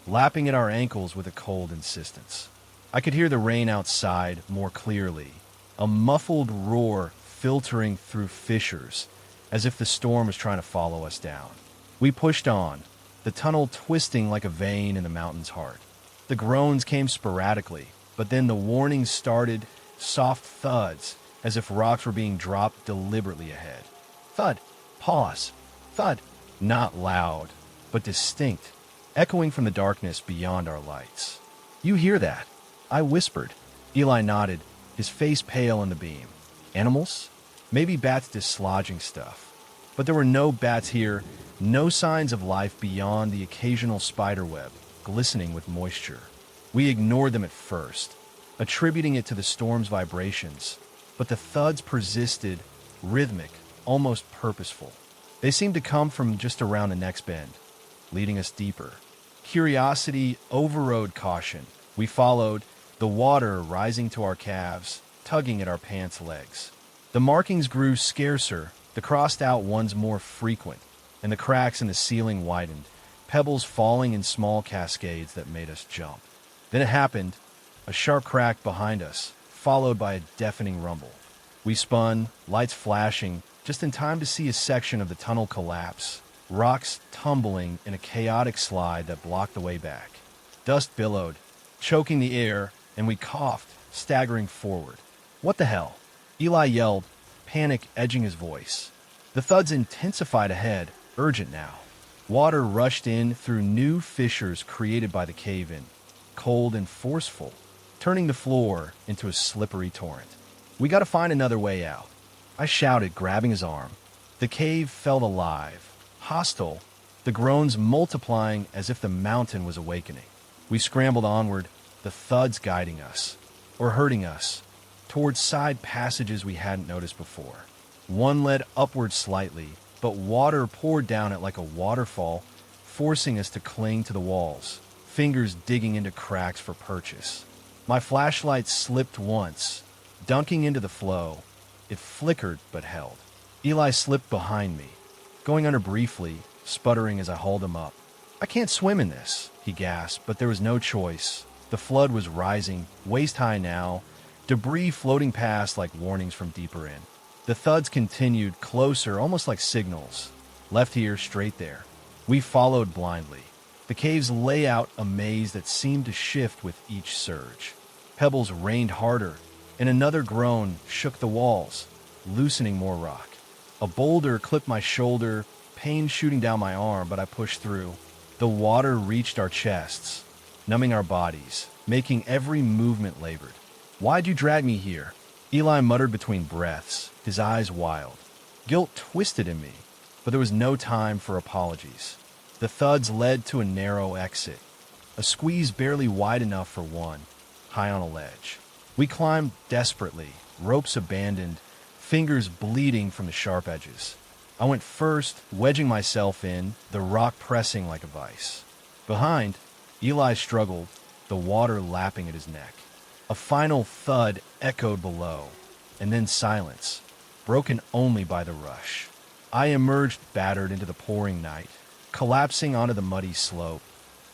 lapping at our ankles with a cold insistence. I could hear the rain outside more clearly, a muffled roar filtering through fissures, as if the storm was trying to follow us down. We pushed on, the tunnel twisting like a vein in the mountain's heart. The groans came sporadically, but then the warnings started, soft thuds, as if rocks were being dropped deliberately ahead. Thud, pause, thud, not loud, but distinct, echoing from the darkness beyond our lights. You hear that? I whispered. Eli nodded, his face pale in the beam. Animals? Maybe bats dislodging stuff. But there were no bats here, no signs of life beyond the occasional spider web, glistening with moisture. We ignored them at first, attributing it to the storm's vibrations, but the thuds persisted, rhythmic, almost purposeful. They seemed to come from just around the next bend, leading us deeper. Curiosity overrode caution. We followed, the water rising to our calves, tugging at our pants' legs. The markings grew scarcer, the crossed-out ones more frequent, and the cracks in the ceiling widened, pebbles falling in small cascades that made us jump. Then it happened, a sharp crack behind us, followed by a deafening rumble. We spun, lights flashing, just in time to see a section of the tunnel collapse, rocks tumbling in a chaotic slide that blocked the way back. Dust billowed, choking the air, and we coughed, staggering forward. What the hell? Eli yelled, panic edging his voice. The thuds intensified ahead, urgent now. Water rushed in through new fissures created by the cave-in, cold and forceful, turning the floor into a slippery torrent. We gotta find another way out, I shouted, grabbing his arm. The cave felt alive, hostile, the groans multiplying as if the mountain was awakening. We scrambled onward, the thuds guiding us, or hurting us, towards side passages we hadn't noticed before. One led upward slightly, but water poured down it like a waterfall, forcing us to cling to the walls, fingers digging into cracks for purchase. My flashlight slipped once, dunking into the flow. It flickered but held. Eli slipped behind me, going under briefly, sputtering as I hauled him up. I can't swim in this, he gasped, but there was no choice. The flood was rising, waist-high now, debris floating past like warnings from deeper in. The thuds continued, closer, almost like signals. Left here, straight there. We followed blindly. The cave's layout a maze that seemed to shift with each surge. Pebbles rained harder, and another groan shook the walls, loosening more rock. A boulder clipped my shoulder, pain shooting down my arm, but I pushed through. The water reached our chests, numbing our bodies, making every movement labored. Why'd you drag me here? Eli muttered between breaths, his eyes wild. Guilt twisted in me, but there was no time for apologies. The thuds led to a narrow exit, a squeeze barely wide enough for one, high on a ledge. We climbed desperately, ropes abandoned, fingers bleeding from the sharp edges. I went first, wedging myself in, the rock pressing like a vice. Behind, Eli struggled, the water lapping at his neck. A final thud echoed below, and then silence, broken only by the rush. I emerged battered into the pouring night, collapsing onto the muddy slope,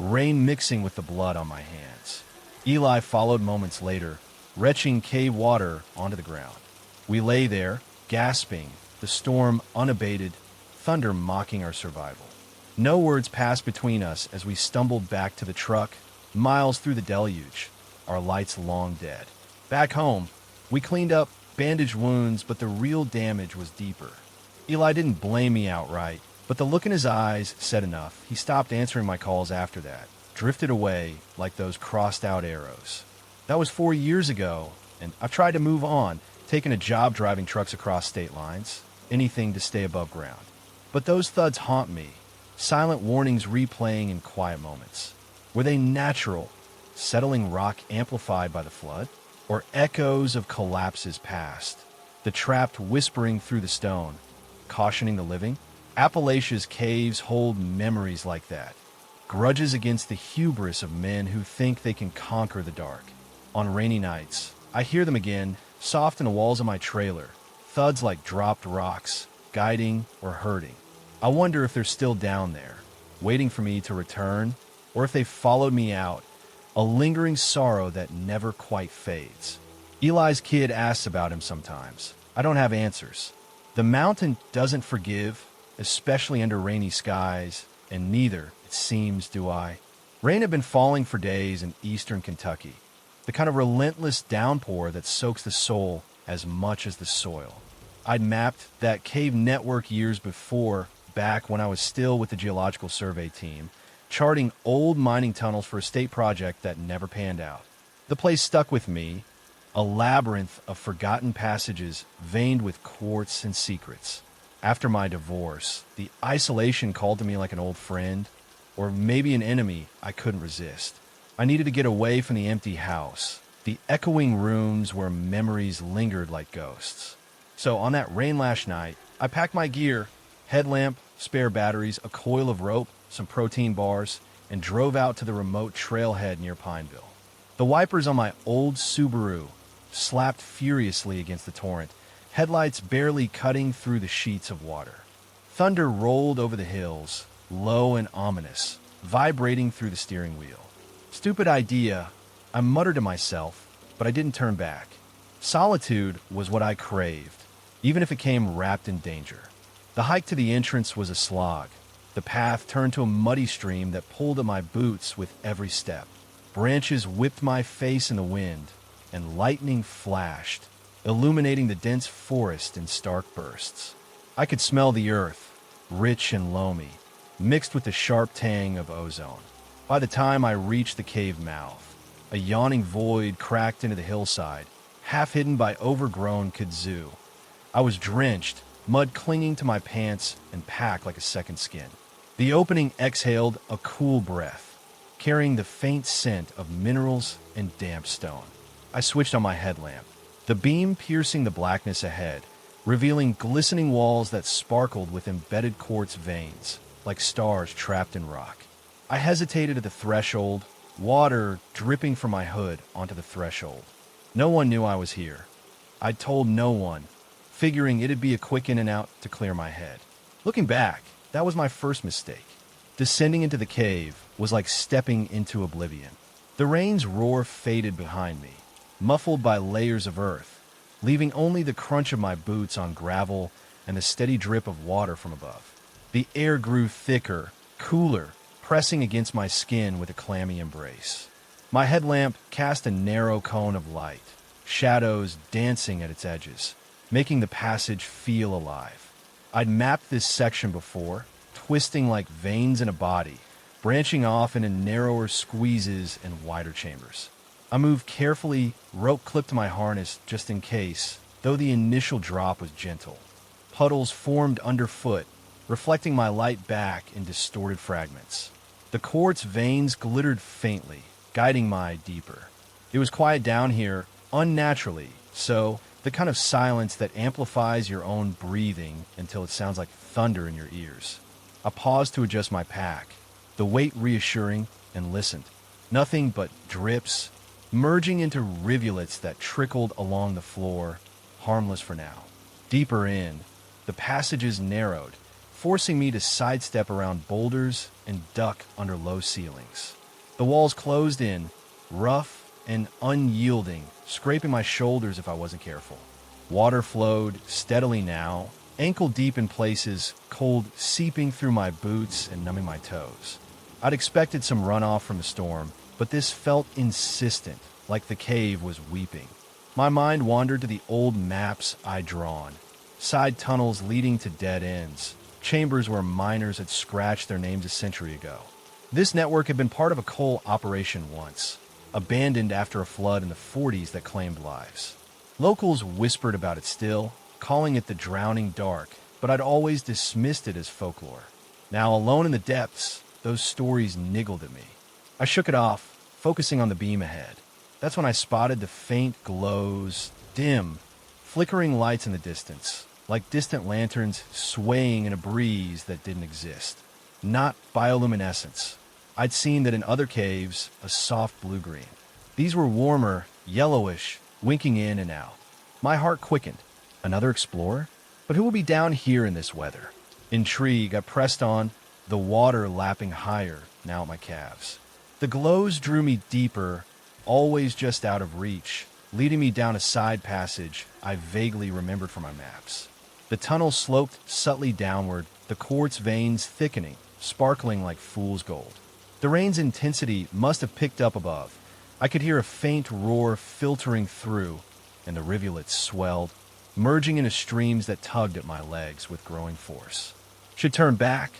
rain mixing with the blood on my hands. Eli followed moments later, retching cave water onto the ground. We lay there, gasping, the storm unabated, thunder mocking our survival. No words passed between us as we stumbled back to the truck, miles through the deluge, our lights long dead. Back home, we cleaned up, bandaged wounds, but the real damage was deeper. Eli didn't blame me outright, but the look in his eyes said enough. He stopped answering my calls after that, drifted away like those crossed-out arrows. That was 4 years ago, and I've tried to move on, taking a job driving trucks across state lines, anything to stay above ground. But those thuds haunt me, silent warnings replaying in quiet moments. Were they natural, settling rock amplified by the flood, or echoes of collapses past, the trapped whispering through the stone, cautioning the living? Appalachia's caves hold memories like that, grudges against the hubris of men who think they can conquer the dark. On rainy nights, I hear them again, soft in the walls of my trailer, thuds like dropped rocks, guiding or hurting. I wonder if they're still down there, waiting for me to return, or if they followed me out, a lingering sorrow that never quite fades. Eli's kid asks about him sometimes. I don't have answers. The mountain doesn't forgive, especially under rainy skies, and neither, it seems, do I. Rain had been falling for days in eastern Kentucky, the kind of relentless downpour that soaks the soul as much as the soil. I'd mapped that cave network years before, back when I was still with the Geological Survey team, charting old mining tunnels for a state project that never panned out. The place stuck with me, a labyrinth of forgotten passages veined with quartz and secrets. After my divorce, the isolation called to me like an old friend, or maybe an enemy I couldn't resist. I needed to get away from the empty house, the echoing rooms where memories lingered like ghosts. So on that rain-lashed night, I packed my gear, headlamp, spare batteries, a coil of rope, some protein bars, and drove out to the remote trailhead near Pineville. The wipers on my old Subaru slapped furiously against the torrent, headlights barely cutting through the sheets of water. Thunder rolled over the hills, low and ominous, vibrating through the steering wheel. Stupid idea, I muttered to myself, but I didn't turn back. Solitude was what I craved, even if it came wrapped in danger. The hike to the entrance was a slog. The path turned to a muddy stream that pulled at my boots with every step. Branches whipped my face in the wind, and lightning flashed, illuminating the dense forest in stark bursts. I could smell the earth, rich and loamy, mixed with the sharp tang of ozone. By the time I reached the cave mouth, a yawning void cracked into the hillside, half hidden by overgrown kudzu. I was drenched, mud clinging to my pants and packed like a second skin. The opening exhaled a cool breath, carrying the faint scent of minerals and damp stone. I switched on my headlamp, the beam piercing the blackness ahead, revealing glistening walls that sparkled with embedded quartz veins, like stars trapped in rock. I hesitated at the threshold, water dripping from my hood onto the threshold. No one knew I was here. I'd told no one, figuring it'd be a quick in and out to clear my head. Looking back, that was my first mistake. Descending into the cave was like stepping into oblivion. The rain's roar faded behind me, muffled by layers of earth, leaving only the crunch of my boots on gravel and the steady drip of water from above. The air grew thicker, cooler, pressing against my skin with a clammy embrace. My headlamp cast a narrow cone of light, shadows dancing at its edges, making the passage feel alive. I'd mapped this section before, twisting like veins in a body, branching off into narrower squeezes and wider chambers. I moved carefully, rope clipped to my harness just in case, though the initial drop was gentle. Puddles formed underfoot, reflecting my light back in distorted fragments. The quartz veins glittered faintly, guiding my eye deeper. It was quiet down here, unnaturally, so the kind of silence that amplifies your own breathing until it sounds like thunder in your ears. I paused to adjust my pack, the weight reassuring, and listened. Nothing but drips, merging into rivulets that trickled along the floor, harmless for now. Deeper in, the passages narrowed, forcing me to sidestep around boulders and duck under low ceilings. The walls closed in, rough and unyielding, scraping my shoulders if I wasn't careful. Water flowed steadily now, ankle deep in places, cold seeping through my boots and numbing my toes. I'd expected some runoff from a storm, but this felt insistent, like the cave was weeping. My mind wandered to the old maps I'd drawn. Side tunnels leading to dead ends, chambers where miners had scratched their names a century ago. This network had been part of a coal operation once, abandoned after a flood in the 40s that claimed lives. Locals whispered about it still, calling it the drowning dark, but I'd always dismissed it as folklore. Now, alone in the depths, those stories niggled at me. I shook it off, focusing on the beam ahead. That's when I spotted the faint glows, dim, flickering lights in the distance, like distant lanterns swaying in a breeze that didn't exist. Not bioluminescence. I'd seen that in other caves, a soft blue-green. These were warmer, yellowish, winking in and out. My heart quickened. Another explorer? But who will be down here in this weather? Intrigue, I pressed on, the water lapping higher, now at my calves. The glows drew me deeper, always just out of reach, leading me down a side passage I vaguely remembered from my maps. The tunnel sloped subtly downward, the quartz veins thickening, sparkling like fool's gold. The rain's intensity must have picked up above. I could hear a faint roar filtering through, and the rivulets swelled, merging into streams that tugged at my legs with growing force. Should turn back,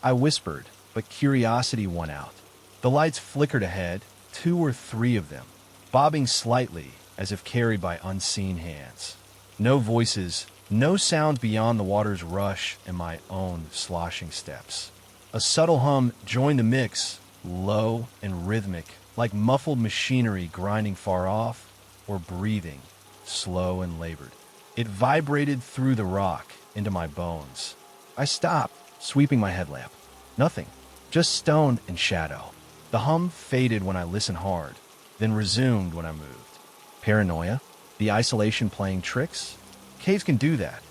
I whispered, but curiosity won out. The lights flickered ahead, 2 or 3 of them, bobbing slightly as if carried by unseen hands. No voices, no sound beyond the water's rush and my own sloshing steps. A subtle hum joined the mix, low and rhythmic, like muffled machinery grinding far off or breathing, slow and labored. It vibrated through the rock into my bones. I stopped, sweeping my headlamp. Nothing, just stone and shadow. The hum faded when I listened hard, then resumed when I moved. Paranoia? The isolation playing tricks? Caves can do that.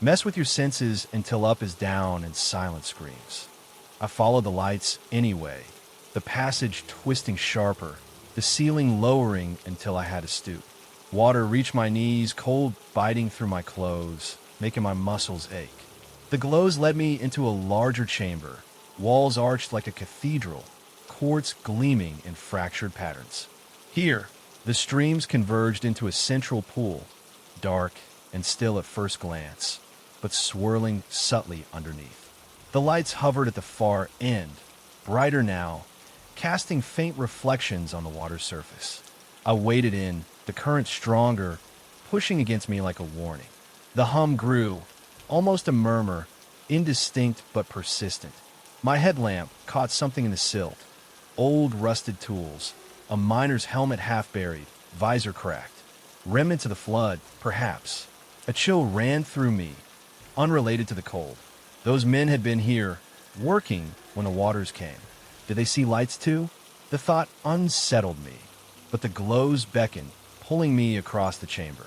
Mess with your senses until up is down and silence screams. I followed the lights anyway, the passage twisting sharper, the ceiling lowering until I had to stoop. Water reached my knees, cold biting through my clothes, making my muscles ache. The glows led me into a larger chamber, walls arched like a cathedral, quartz gleaming in fractured patterns. Here, the streams converged into a central pool, dark and still at first glance, but swirling subtly underneath. The lights hovered at the far end, brighter now, casting faint reflections on the water's surface. I waded in, the current stronger, pushing against me like a warning. The hum grew, almost a murmur, indistinct but persistent. My headlamp caught something in the silt. Old rusted tools, a miner's helmet half buried, visor cracked. Remnants of the flood, perhaps. A chill ran through me, unrelated to the cold. Those men had been here, working when the waters came. Did they see lights too? The thought unsettled me, but the glows beckoned, pulling me across the chamber.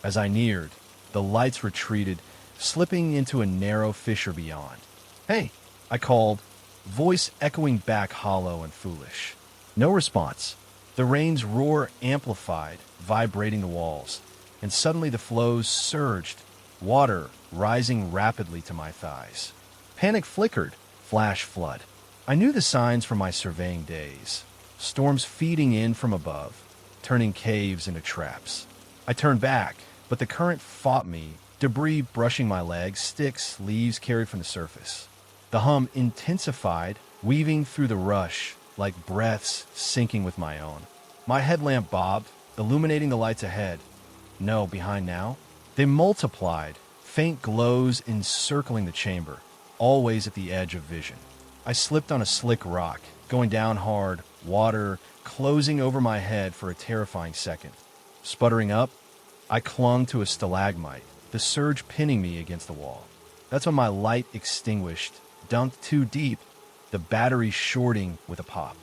As I neared, the lights retreated, slipping into a narrow fissure beyond. "Hey," I called, voice echoing back hollow and foolish. No response. The rain's roar amplified, vibrating the walls, and suddenly the flows surged, water rising rapidly to my thighs. Panic flickered, flash flood. I knew the signs from my surveying days. Storms feeding in from above, turning caves into traps. I turned back, but the current fought me, debris brushing my legs, sticks, leaves carried from the surface. The hum intensified, weaving through the rush, like breaths syncing with my own. My headlamp bobbed, illuminating the lights ahead. No, behind now. They multiplied, faint glows encircling the chamber. always at the edge of vision. I slipped on a slick rock, going down hard, water closing over my head for a terrifying second. Sputtering up, I clung to a stalagmite, the surge pinning me against the wall. That's when my light extinguished, dunked too deep, the battery shorting with a pop.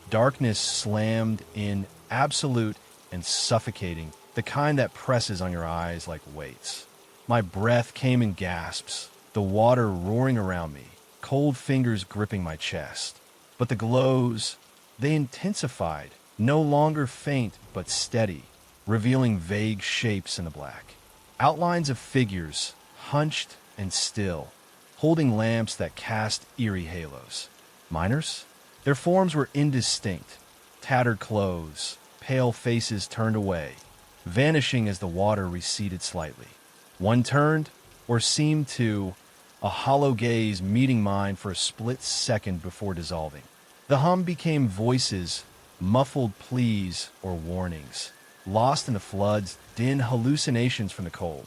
Darkness slammed in, absolute and suffocating, the kind that presses on your eyes like weights. My breath came in gasps, the water roaring around me, cold fingers gripping my chest. But the glows, they intensified, no longer faint but steady, revealing vague shapes in the black. Outlines of figures, hunched and still, holding lamps that cast eerie halos. Miners? Their forms were indistinct, tattered clothes, pale faces turned away, vanishing as the water receded slightly. One turned, or seemed to, a hollow gaze meeting mine for a split second before dissolving. The hum became voices, muffled pleas or warnings, lost in the flood's din, hallucinations from the cold.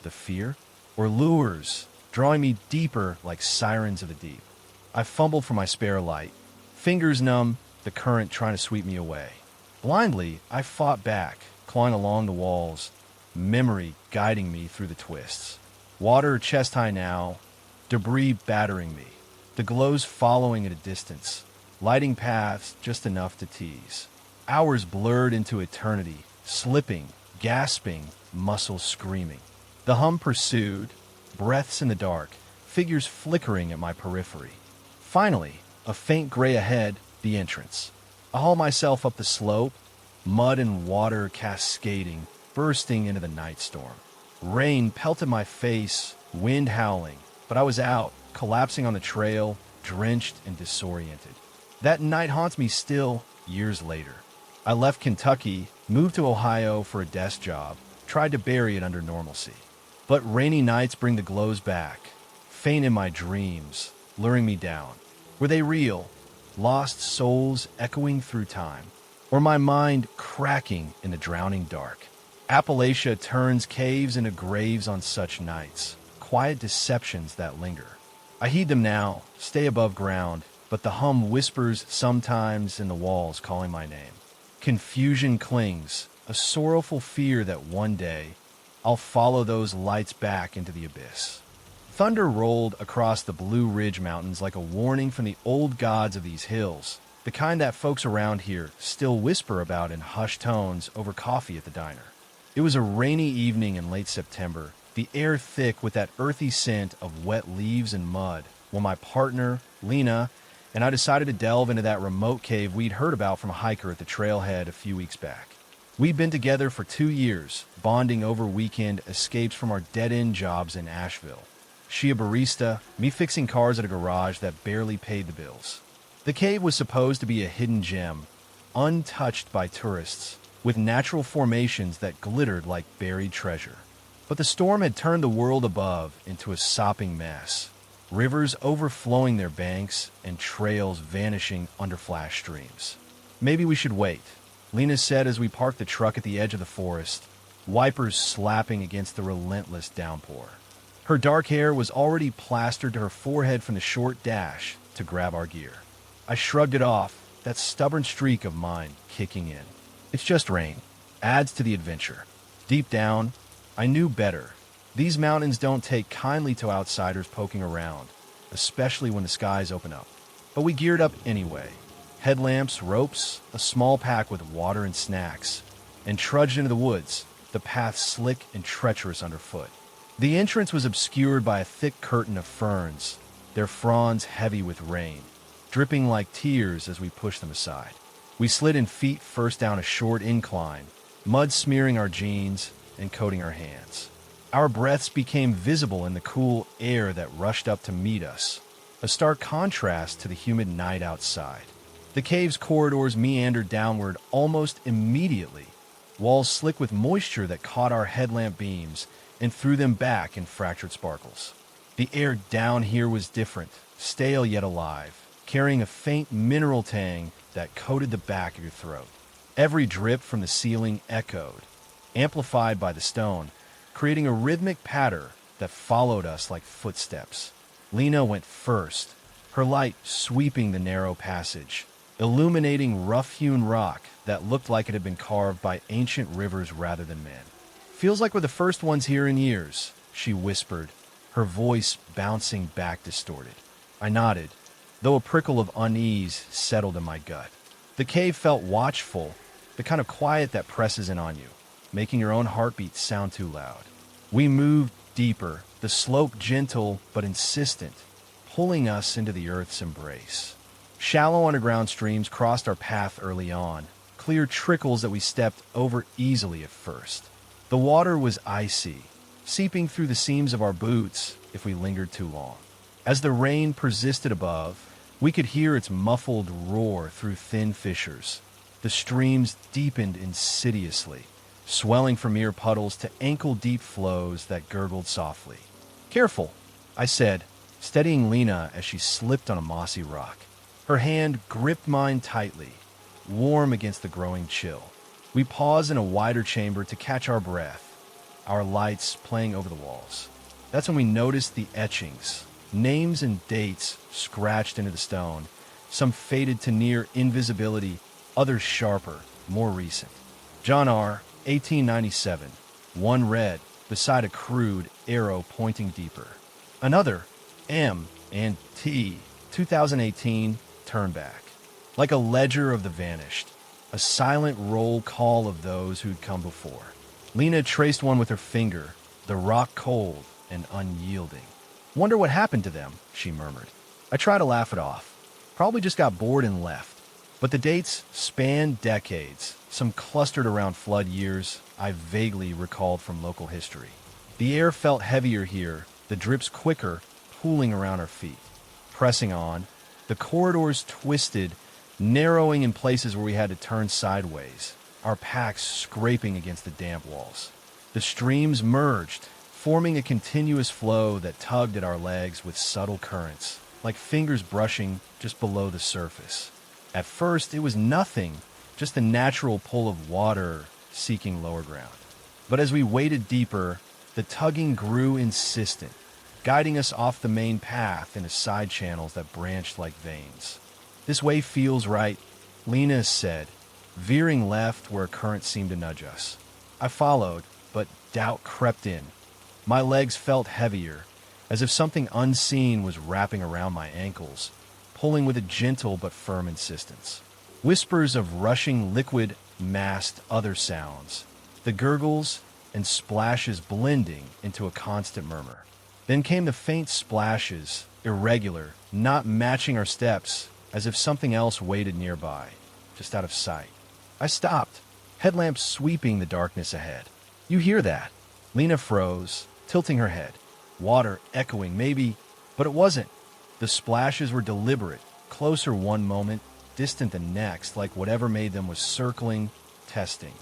The fear? Or lures, drawing me deeper like sirens of the deep. I fumbled for my spare light, fingers numb, the current trying to sweep me away. Blindly, I fought back, clawing along the walls, memory guiding me through the twists. Water chest-high now, debris battering me, the glows following at a distance, lighting paths just enough to tease. Hours blurred into eternity, slipping, gasping, muscles screaming. The hum pursued, breaths in the dark, figures flickering at my periphery. Finally, a faint gray ahead, the entrance. I haul myself up the slope, mud and water cascading, bursting into the night storm. Rain pelted my face, wind howling, but I was out, collapsing on the trail, drenched and disoriented. That night haunts me still, years later. I left Kentucky, moved to Ohio for a desk job, tried to bury it under normalcy. But rainy nights bring the glows back, faint in my dreams, luring me down. Were they real, lost souls echoing through time, or my mind cracking in the drowning dark? Appalachia turns caves into graves on such nights, quiet deceptions that linger. I heed them now, stay above ground, but the hum whispers sometimes in the walls calling my name. Confusion clings, a sorrowful fear that one day I'll follow those lights back into the abyss. Thunder rolled across the Blue Ridge Mountains like a warning from the old gods of these hills, the kind that folks around here still whisper about in hushed tones over coffee at the diner. It was a rainy evening in late September, the air thick with that earthy scent of wet leaves and mud, when my partner, Lena, and I decided to delve into that remote cave we'd heard about from a hiker at the trailhead a few weeks back. We'd been together for 2 years, bonding over weekend escapes from our dead-end jobs in Asheville. She a barista, me fixing cars at a garage that barely paid the bills. The cave was supposed to be a hidden gem, untouched by tourists, with natural formations that glittered like buried treasure. But the storm had turned the world above into a sopping mess. Rivers overflowing their banks and trails vanishing under flash streams. Maybe we should wait, Lena said as we parked the truck at the edge of the forest, wipers slapping against the relentless downpour. Her dark hair was already plastered to her forehead from the short dash to grab our gear. I shrugged it off, that stubborn streak of mine kicking in. It's just rain. Adds to the adventure. Deep down, I knew better. These mountains don't take kindly to outsiders poking around, especially when the skies open up. But we geared up anyway. Headlamps, ropes, a small pack with water and snacks, and trudged into the woods, the path slick and treacherous underfoot. The entrance was obscured by a thick curtain of ferns, their fronds heavy with rain, dripping like tears as we pushed them aside. We slid in feet first down a short incline, mud smearing our jeans and coating our hands. Our breaths became visible in the cool air that rushed up to meet us, a stark contrast to the humid night outside. The cave's corridors meandered downward almost immediately, walls slick with moisture that caught our headlamp beams and threw them back in fractured sparkles. The air down here was different, stale yet alive, carrying a faint mineral tang that coated the back of your throat. Every drip from the ceiling echoed, amplified by the stone, creating a rhythmic patter that followed us like footsteps. Lena went first, her light sweeping the narrow passage, illuminating rough-hewn rock that looked like it had been carved by ancient rivers rather than men. "Feels like we're the first ones here in years," she whispered, her voice bouncing back distorted. I nodded, though a prickle of unease settled in my gut. The cave felt watchful, the kind of quiet that presses in on you, making your own heartbeat sound too loud. We moved deeper, the slope gentle but insistent, pulling us into the earth's embrace. Shallow underground streams crossed our path early on, clear trickles that we stepped over easily at first. The water was icy, seeping through the seams of our boots if we lingered too long. As the rain persisted above, we could hear its muffled roar through thin fissures. The streams deepened insidiously, swelling from mere puddles to ankle-deep flows that gurgled softly. "Careful," I said, steadying Lena as she slipped on a mossy rock. Her hand gripped mine tightly, warm against the growing chill. We paused in a wider chamber to catch our breath, our lights playing over the walls. That's when we noticed the etchings, names and dates scratched into the stone, some faded to near invisibility, others sharper, more recent. John R., 1897, one red, beside a crude arrow pointing deeper. Another, M and T, 2018, turn back. Like a ledger of the vanished, a silent roll call of those who'd come before. Lena traced one with her finger, the rock cold and unyielding. "Wonder what happened to them," she murmured. I tried to laugh it off. Probably just got bored and left. But the dates spanned decades, some clustered around flood years I vaguely recalled from local history. The air felt heavier here, the drips quicker, pooling around our feet. Pressing on, the corridors twisted, narrowing in places where we had to turn sideways, our packs scraping against the damp walls. The streams merged, forming a continuous flow that tugged at our legs with subtle currents, like fingers brushing just below the surface. At first, it was nothing, just the natural pull of water seeking lower ground. But as we waded deeper, the tugging grew insistent, guiding us off the main path into side channels that branched like veins. "This way feels right," Lena said, veering left where a current seemed to nudge us. I followed, but doubt crept in. My legs felt heavier, as if something unseen was wrapping around my ankles, pulling with a gentle but firm insistence. Whispers of rushing liquid masked other sounds, the gurgles and splashes blending into a constant murmur. Then came the faint splashes, irregular, not matching our steps, as if something else waited nearby, just out of sight. I stopped, headlamps sweeping the darkness ahead. "You hear that?" Lena froze, tilting her head. Water echoing, maybe, but it wasn't. The splashes were deliberate, closer one moment, distant the next, like whatever made them was circling, testing.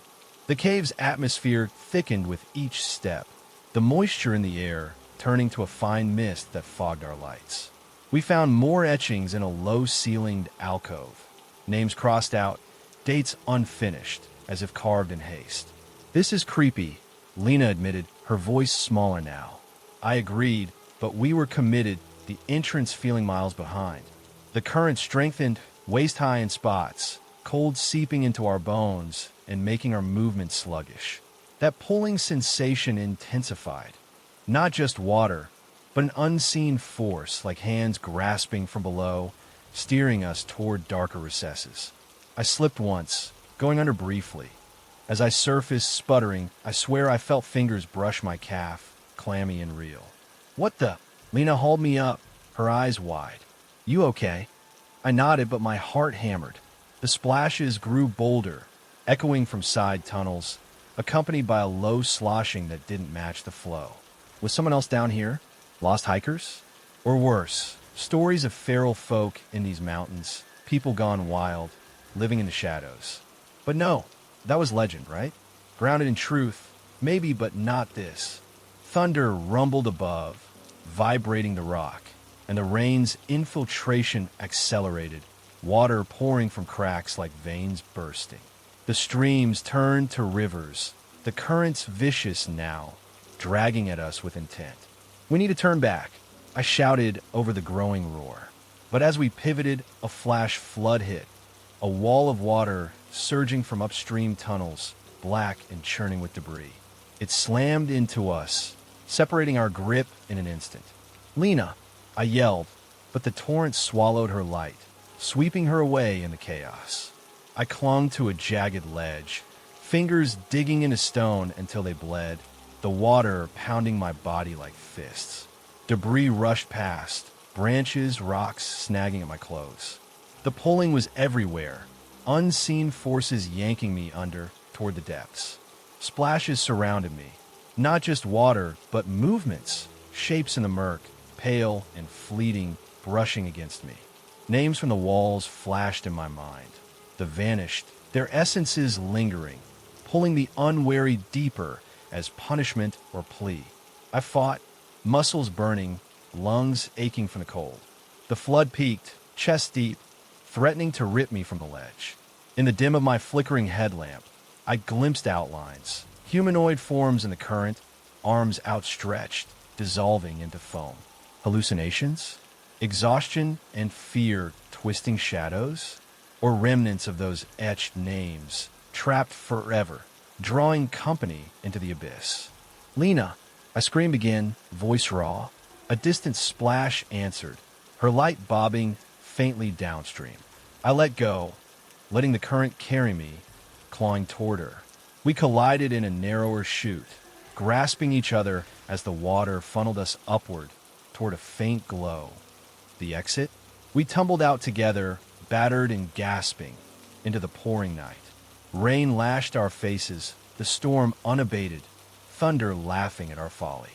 The cave's atmosphere thickened with each step, the moisture in the air turning to a fine mist that fogged our lights. We found more etchings in a low-ceilinged alcove, names crossed out, dates unfinished, as if carved in haste. "This is creepy," Lena admitted, her voice smaller now. I agreed, but we were committed, the entrance feeling miles behind. The current strengthened, waist-high in spots, cold seeping into our bones and making our movements sluggish. That pulling sensation intensified. Not just water, but an unseen force, like hands grasping from below, steering us toward darker recesses. I slipped once, going under briefly. As I surfaced, sputtering, I swear I felt fingers brush my calf, clammy and real. "What the?" Lena hauled me up, her eyes wide. "You okay?" I nodded, but my heart hammered. The splashes grew bolder, echoing from side tunnels, accompanied by a low sloshing that didn't match the flow. Was someone else down here? Lost hikers? Or worse, stories of feral folk in these mountains, people gone wild, living in the shadows. But no, that was legend, right? Grounded in truth, maybe, but not this. Thunder rumbled above, vibrating the rock, and the rain's infiltration accelerated, water pouring from cracks like veins bursting. The streams turned to rivers, the currents vicious now, dragging at us with intent. "We need to turn back," I shouted over the growing roar. But as we pivoted, a flash flood hit, a wall of water surging from upstream tunnels, black and churning with debris. It slammed into us, separating our grip in an instant. "Lena!" I yelled, but the torrent swallowed her light, sweeping her away in the chaos. I clung to a jagged ledge, fingers digging into stone until they bled, the water pounding my body like fists. Debris rushed past, branches, rocks snagging at my clothes. The pulling was everywhere, unseen forces yanking me under toward the depths. Splashes surrounded me, not just water, but movements, shapes in the murk, pale and fleeting, brushing against me. Names from the walls flashed in my mind. The vanished, their essences lingering, pulling the unwary deeper as punishment or plea. I fought, muscles burning, lungs aching from the cold. The flood peaked, chest deep, threatening to rip me from the ledge. In the dim of my flickering headlamp, I glimpsed outlines, humanoid forms in the current, arms outstretched, dissolving into foam. Hallucinations? Exhaustion and fear twisting shadows? Or remnants of those etched names, trapped forever, drawing company into the abyss? "Lena!" I screamed again, voice raw. A distant splash answered, her light bobbing faintly downstream. I let go, letting the current carry me, clawing toward her. We collided in a narrower chute, grasping each other as the water funneled us upward toward a faint glow. The exit? We tumbled out together, battered and gasping, into the pouring night. Rain lashed our faces, the storm unabated, thunder laughing at our folly.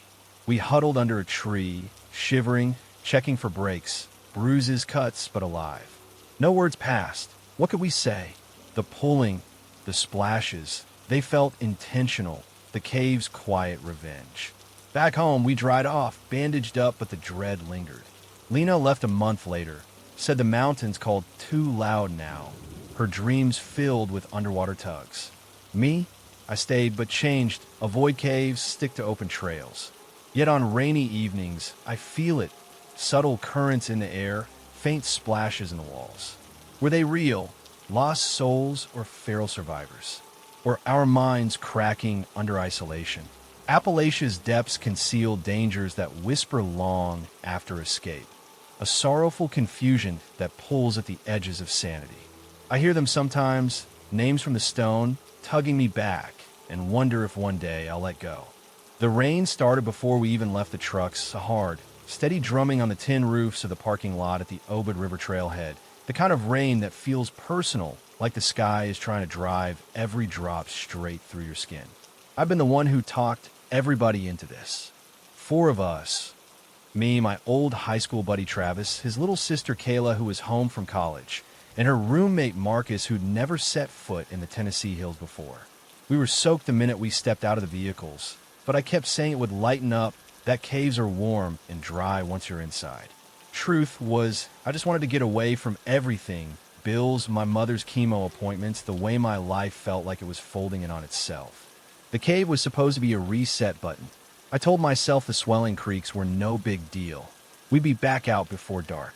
We huddled under a tree, shivering, checking for breaks, bruises, cuts, but alive. No words passed. What could we say? The pulling, the splashes, they felt intentional, the cave's quiet revenge. Back home, we dried off, bandaged up, but the dread lingered. Lena left a month later, said the mountains called too loud now, her dreams filled with underwater tugs. Me? I stayed but changed, avoid caves, stick to open trails. Yet on rainy evenings, I feel it, subtle currents in the air, faint splashes in the walls. Were they real, lost souls or feral survivors? Or our minds cracking under isolation? Appalachia's depths conceal dangers that whisper long after escape. A sorrowful confusion that pulls at the edges of sanity. I hear them sometimes, names from the stone, tugging me back, and wonder if one day I'll let go. The rain started before we even left the trucks, a hard, steady drumming on the tin roofs of the parking lot at the Obed River trailhead, the kind of rain that feels personal, like the sky is trying to drive every drop straight through your skin. I've been the one who talked everybody into this. 4 of us. Me, my old high school buddy Travis, his little sister Kayla, who was home from college, and her roommate Marcus, who'd never set foot in the Tennessee hills before. We were soaked the minute we stepped out of the vehicles, but I kept saying it would lighten up, that caves are warm and dry once you're inside. Truth was, I just wanted to get away from everything, bills, my mother's chemo appointments, the way my life felt like it was folding in on itself. The cave was supposed to be a reset button. I told myself the swelling creeks were no big deal. We'd be back out before dark.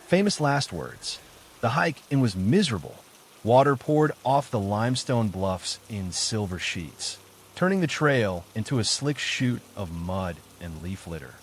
Famous last words. The hike in was miserable. Water poured off the limestone bluffs in silver sheets, turning the trail into a slick chute of mud and leaf litter.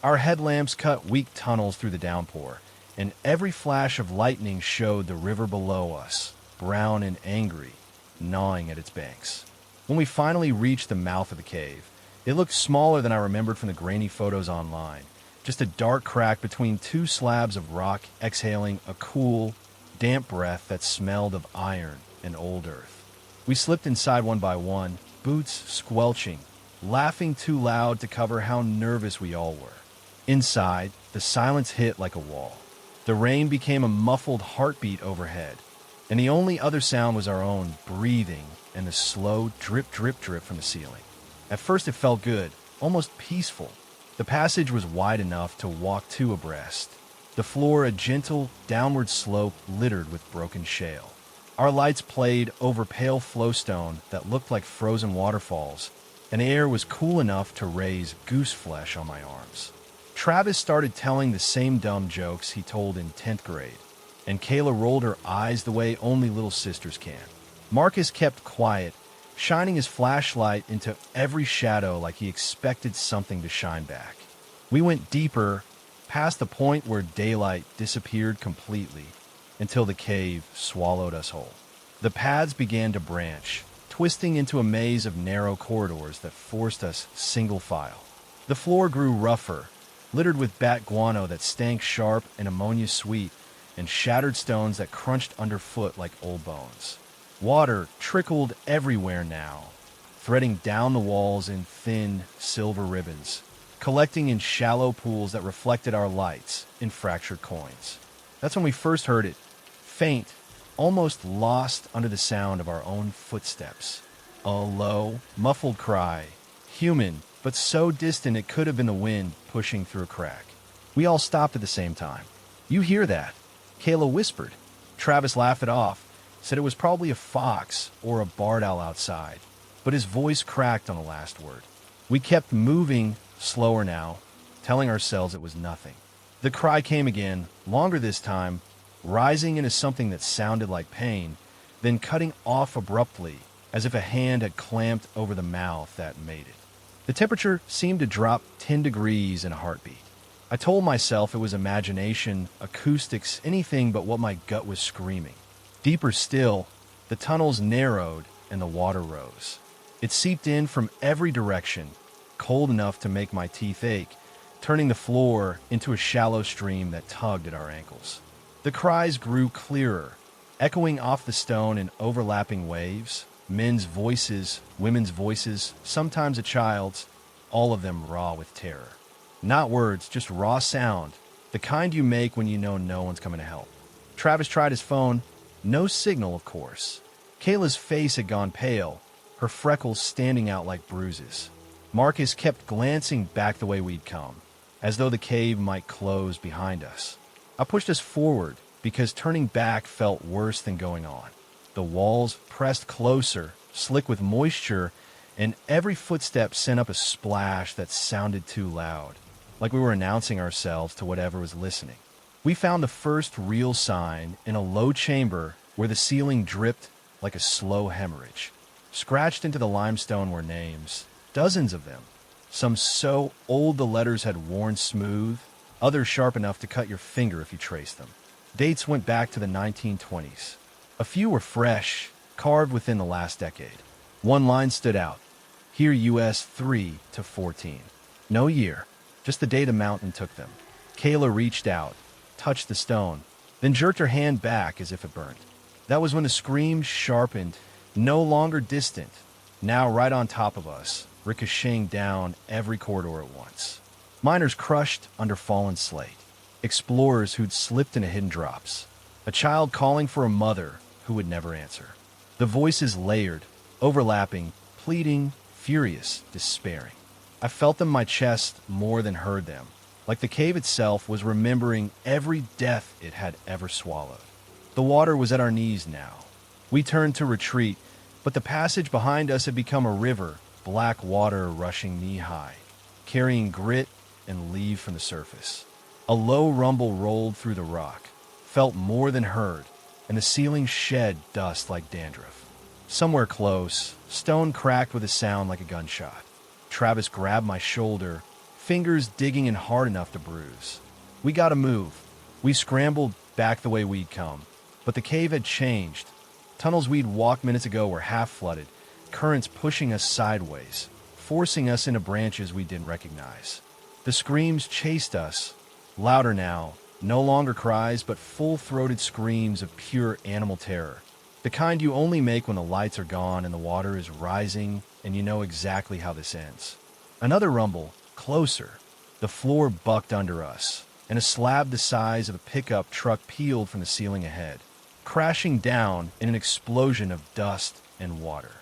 Our headlamps cut weak tunnels through the downpour, and every flash of lightning showed the river below us, brown and angry, gnawing at its banks. When we finally reached the mouth of the cave, it looked smaller than I remembered from the grainy photos online, just a dark crack between 2 slabs of rock exhaling a cool, damp breath that smelled of iron and old earth. We slipped inside one by one, boots squelching, laughing too loud to cover how nervous we all were. Inside, the silence hit like a wall. The rain became a muffled heartbeat overhead, and the only other sound was our own breathing and the slow drip, drip, drip from the ceiling. At first it felt good, almost peaceful. The passage was wide enough to walk 2 abreast. The floor a gentle, downward slope littered with broken shale. Our lights played over pale flowstone that looked like frozen waterfalls, and the air was cool enough to raise goose flesh on my arms. Travis started telling the same dumb jokes he told in 10th grade, and Kayla rolled her eyes the way only little sisters can. Marcus kept quiet, shining his flashlight into every shadow like he expected something to shine back. We went deeper, past the point where daylight disappeared completely, until the cave swallowed us whole. The paths began to branch, twisting into a maze of narrow corridors that forced us single file. The floor grew rougher, littered with bat guano that stank sharp and ammonia sweet, and shattered stones that crunched underfoot like old bones. Water trickled everywhere now, threading down the walls in thin silver ribbons, collecting in shallow pools that reflected our lights in fractured coins. That's when we first heard it, faint, almost lost under the sound of our own footsteps. A low, muffled cry, human, but so distant it could have been the wind pushing through a crack. We all stopped at the same time. "You hear that?" Kayla whispered. Travis laughed it off, said it was probably a fox or a barred owl outside, but his voice cracked on the last word. We kept moving, slower now, telling ourselves it was nothing. The cry came again, longer this time, rising into something that sounded like pain, then cutting off abruptly, as if a hand had clamped over the mouth that made it. The temperature seemed to drop 10 degrees in a heartbeat. I told myself it was imagination, acoustics, anything but what my gut was screaming. Deeper still, the tunnels narrowed and the water rose. It seeped in from every direction, cold enough to make my teeth ache, turning the floor into a shallow stream that tugged at our ankles. The cries grew clearer, echoing off the stone in overlapping waves. Men's voices, women's voices, sometimes a child's, all of them raw with terror. Not words, just raw sound, the kind you make when you know no one's coming to help. Travis tried his phone. No signal, of course. Kayla's face had gone pale, her freckles standing out like bruises. Marcus kept glancing back the way we'd come, as though the cave might close behind us. I pushed us forward because turning back felt worse than going on. The walls pressed closer, slick with moisture, and every footstep sent up a splash that sounded too loud, like we were announcing ourselves to whatever was listening. We found the first real sign in a low chamber where the ceiling dripped like a slow hemorrhage. Scratched into the limestone were names, dozens of them, some so old the letters had worn smooth, others sharp enough to cut your finger if you traced them. Dates went back to the 1920s. A few were fresh, carved within the last decade. One line stood out, here US 3 to 14. No year, just the date a mountain took them. Kayla reached out, touched the stone, then jerked her hand back as if it burned. That was when the scream sharpened, no longer distant, now right on top of us, ricocheting down every corridor at once. Miners crushed under fallen slate. Explorers who'd slipped into hidden drops. A child calling for a mother who would never answer. The voices layered, overlapping, pleading, furious, despairing. I felt them in my chest more than heard them, like the cave itself was remembering every death it had ever swallowed. The water was at our knees now. We turned to retreat, but the passage behind us had become a river, black water rushing knee-high, carrying grit and leave from the surface. A low rumble rolled through the rock, felt more than heard, and the ceiling shed dust like dandruff. Somewhere close, stone cracked with a sound like a gunshot. Travis grabbed my shoulder, fingers digging in hard enough to bruise. We gotta move. We scrambled back the way we'd come, but the cave had changed. Tunnels we'd walked minutes ago were half flooded, currents pushing us sideways, forcing us into branches we didn't recognize. The screams chased us, louder now, no longer cries but full-throated screams of pure animal terror. The kind you only make when the lights are gone and the water is rising and you know exactly how this ends. Another rumble, closer. The floor bucked under us, and a slab the size of a pickup truck peeled from the ceiling ahead, crashing down in an explosion of dust and water.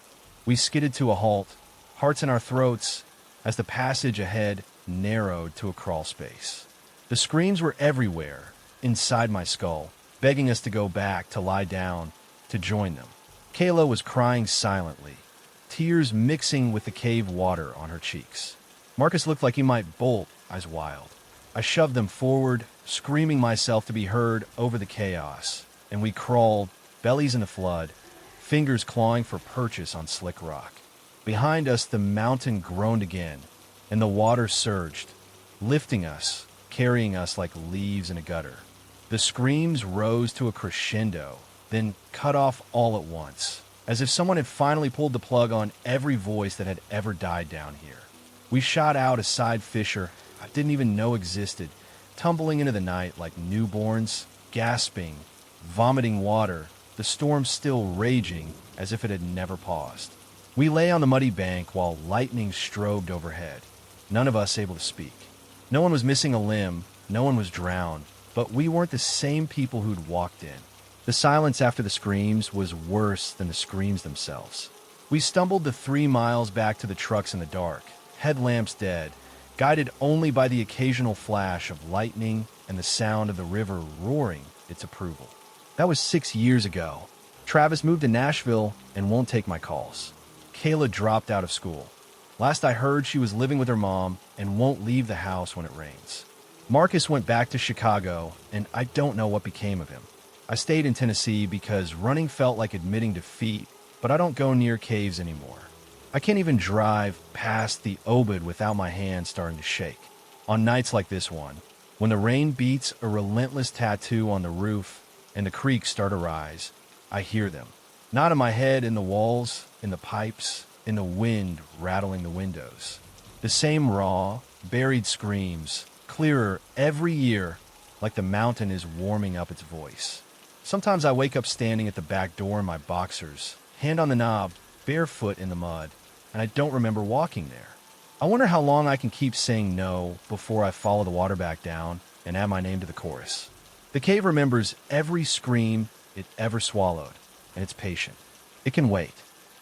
We skidded to a halt, hearts in our throats, as the passage ahead narrowed to a crawl space. The screams were everywhere, inside my skull, begging us to go back, to lie down, to join them. Kayla was crying silently, tears mixing with the cave water on her cheeks. Marcus looked like he might bolt, eyes wild. I shoved them forward, screaming myself to be heard over the chaos, and we crawled, bellies in the flood, fingers clawing for purchase on slick rock. Behind us, the mountain groaned again, and the water surged, lifting us, carrying us like leaves in a gutter. The screams rose to a crescendo, then cut off all at once, as if someone had finally pulled the plug on every voice that had ever died down here. We shot out a side fissure I didn't even know existed, tumbling into the night like newborns, gasping, vomiting water, the storm still raging as if it had never paused. We lay on the muddy bank while lightning strobed overhead, none of us able to speak. No one was missing a limb, no one was drowned, but we weren't the same people who'd walked in. The silence after the screams was worse than the screams themselves. We stumbled the 3 miles back to the trucks in the dark, headlamps dead, guided only by the occasional flash of lightning and the sound of the river roaring its approval. That was 6 years ago. Travis moved to Nashville and won't take my calls. Kayla dropped out of school. Last I heard, she was living with her mom and won't leave the house when it rains. Marcus went back to Chicago, and I don't know what became of him. I stayed in Tennessee because running felt like admitting defeat, but I don't go near caves anymore. I can't even drive past the Obed without my hands starting to shake. On nights like this one, when the rain beats a relentless tattoo on the roof and the creeks start to rise, I hear them. Not in my head, in the walls, in the pipes, in the wind rattling the windows. The same raw, buried screams, clearer every year, like the mountain is warming up its voice. Sometimes I wake up standing at the back door in my boxers, hand on the knob, barefoot in the mud, and I don't remember walking there. I wonder how long I can keep saying no before I follow the water back down and add my name to the chorus. The cave remembers every scream it ever swallowed, and it's patient. It can wait.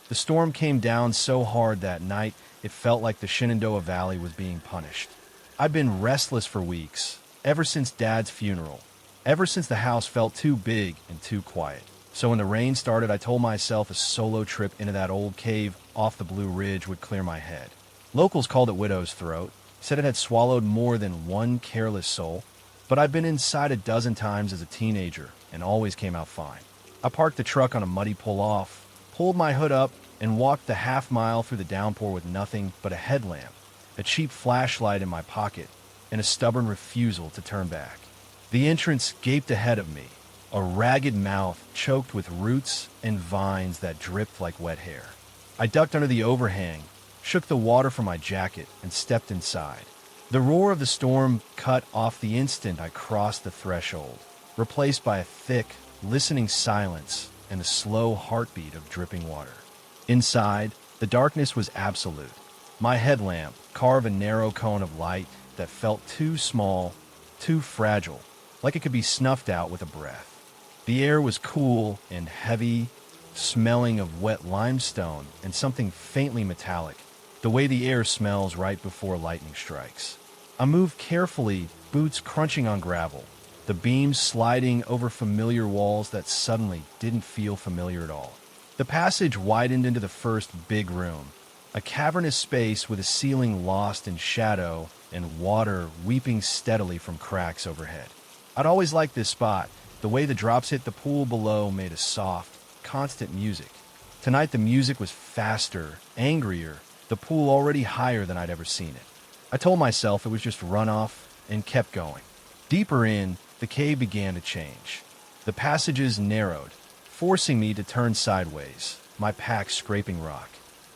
The storm came down so hard that night, it felt like the Shenandoah Valley was being punished. I've been restless for weeks, ever since Dad's funeral, ever since the house felt too big and too quiet. So when the rain started, I told myself a solo trip into that old cave off the Blue Ridge would clear my head. Locals called it Widow's Throat, said it had swallowed more than one careless soul, but I've been inside a dozen times as a teenager and always came out fine. I parked the truck on a muddy pull-off, pulled my hood up, and walked the half-mile through the downpour with nothing but a headlamp, a cheap flashlight in my pocket, and a stubborn refusal to turn back. The entrance gaped ahead of me, a ragged mouth choked with roots and vines that dripped like wet hair. I ducked under the overhang, shook the water from my jacket, and stepped inside. The roar of the storm cut off the instant I crossed the threshold, replaced by a thick, listening silence and the slow heartbeat of dripping water. Inside, the darkness was absolute. My headlamp carved a narrow cone of light that felt too small, too fragile, like it could be snuffed out with a breath. The air was cool and heavy, smelling of wet limestone and something faintly metallic, the way the air smells right before lightning strikes. I moved carefully, boots crunching on gravel, the beams sliding over familiar walls that suddenly didn't feel familiar at all. The passage widened into the first big room, a cavernous space with a ceiling lost in shadow and water weeping steadily from cracks overhead. I'd always liked this spot. The way the drops hit the pool below made a soft, constant music. Tonight the music was faster, angrier, the pool already higher than I'd ever seen it. I told myself it was just runoff and kept going. Deeper in, the cave began to change. The passages narrowed, forcing me to turn sideways, my pack scraping rock.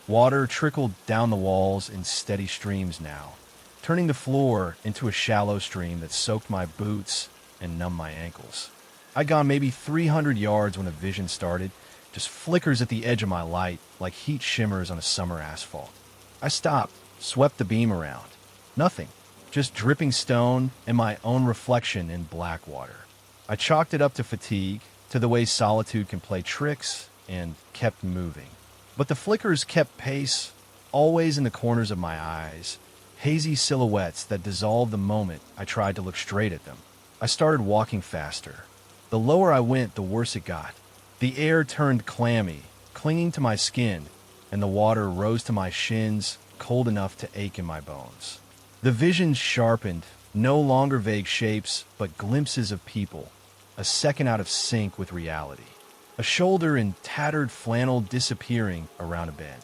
Water trickled down the walls in steady streams now, turning the floor into a shallow stream that soaked my boots and numbed my ankles. I'd gone maybe 300 yards when a vision started, just flickers at the edge of my light like heat shimmers on a summer asphalt. I stopped, swept the beam around. Nothing, just dripping stone and my own reflection in black water. I chalked it up to fatigue, to the way solitude can play tricks, and kept moving. But the flickers kept pace, always in the corners of my eyes, hazy silhouettes that dissolved the moment I tried to look straight at them. I started walking faster. The lower I went, the worse it got. The air turned clammy, clinging to my skin, and the water rose to my shins, cold enough to ache in my bones. The vision sharpened, No longer vague shapes, but glimpses of people, a second out of sync with reality. A shoulder in tattered flannel disappearing around a bend.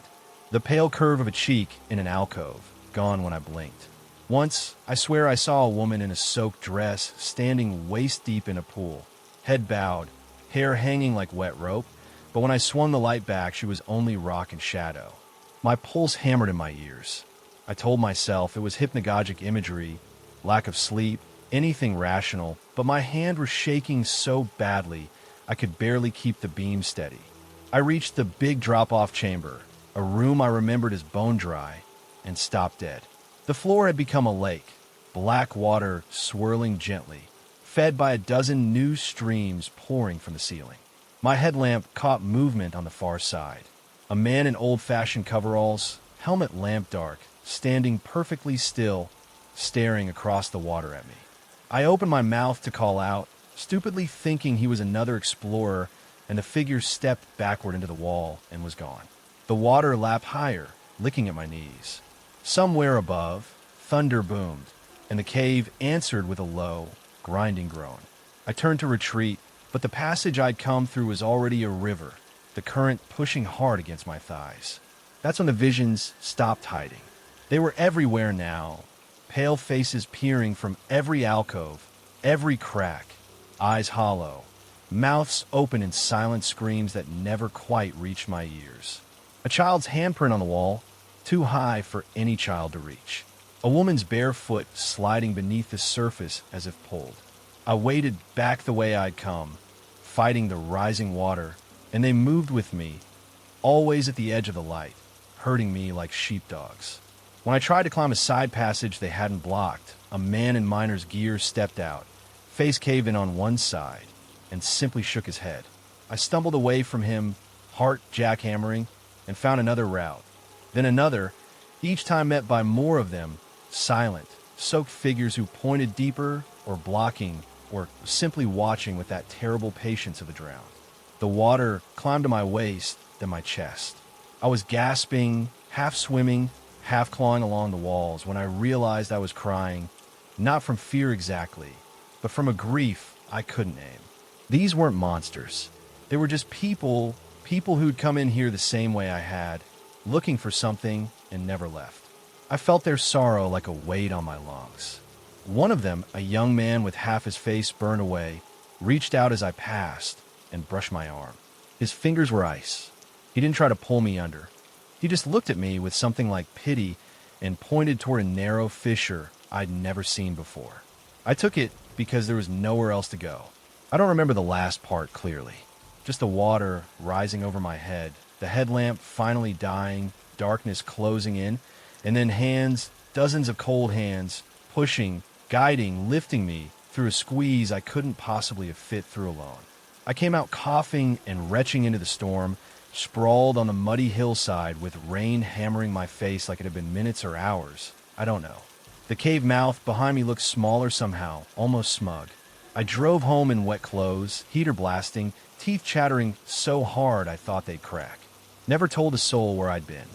The pale curve of a cheek in an alcove, gone when I blinked. Once, I swear I saw a woman in a soaked dress standing waist-deep in a pool, head bowed, hair hanging like wet rope, but when I swung the light back, she was only rock and shadow. My pulse hammered in my ears. I told myself it was hypnagogic imagery, lack of sleep, anything rational, but my hand was shaking so badly I could barely keep the beam steady. I reached the big drop-off chamber, a room I remembered as bone dry, and stopped dead. The floor had become a lake, black water swirling gently, fed by a dozen new streams pouring from the ceiling. My headlamp caught movement on the far side. A man in old-fashioned coveralls, helmet lamp dark, standing perfectly still, staring across the water at me. I opened my mouth to call out, stupidly thinking he was another explorer, and the figure stepped backward into the wall and was gone. The water lapped higher, licking at my knees. Somewhere above, thunder boomed, and the cave answered with a low, grinding groan. I turned to retreat, but the passage I'd come through was already a river, the current pushing hard against my thighs. That's when the visions stopped hiding. They were everywhere now, pale faces peering from every alcove, every crack, eyes hollow, mouths open in silent screams that never quite reached my ears. A child's handprint on the wall, too high for any child to reach. A woman's bare foot sliding beneath the surface as if pulled. I waded back the way I'd come, fighting the rising water, and they moved with me, always at the edge of the light, herding me like sheepdogs. When I tried to climb a side passage they hadn't blocked, a man in miner's gear stepped out, face caved in on one side, and simply shook his head. I stumbled away from him, heart jackhammering, and found another route. Then another, each time met by more of them, silent, soaked figures who pointed deeper or blocking or simply watching with that terrible patience of the drowned. The water climbed to my waist, then my chest. I was gasping, half swimming, half clawing along the walls when I realized I was crying, not from fear exactly, but from a grief I couldn't name. These weren't monsters. They were just people who'd come in here the same way I had, looking for something and never left. I felt their sorrow like a weight on my lungs. One of them, a young man with half his face burned away, reached out as I passed and brushed my arm. His fingers were ice. He didn't try to pull me under. He just looked at me with something like pity and pointed toward a narrow fissure I'd never seen before. I took it because there was nowhere else to go. I don't remember the last part clearly. Just the water rising over my head, the headlamp finally dying, darkness closing in, and then hands, dozens of cold hands, pushing, guiding, lifting me through a squeeze I couldn't possibly have fit through alone. I came out coughing and retching into the storm, sprawled on the muddy hillside with rain hammering my face like it had been minutes or hours. I don't know. The cave mouth behind me looked smaller somehow, almost smug. I drove home in wet clothes, heater blasting, teeth chattering so hard I thought they'd crack. Never told a soul where I'd been.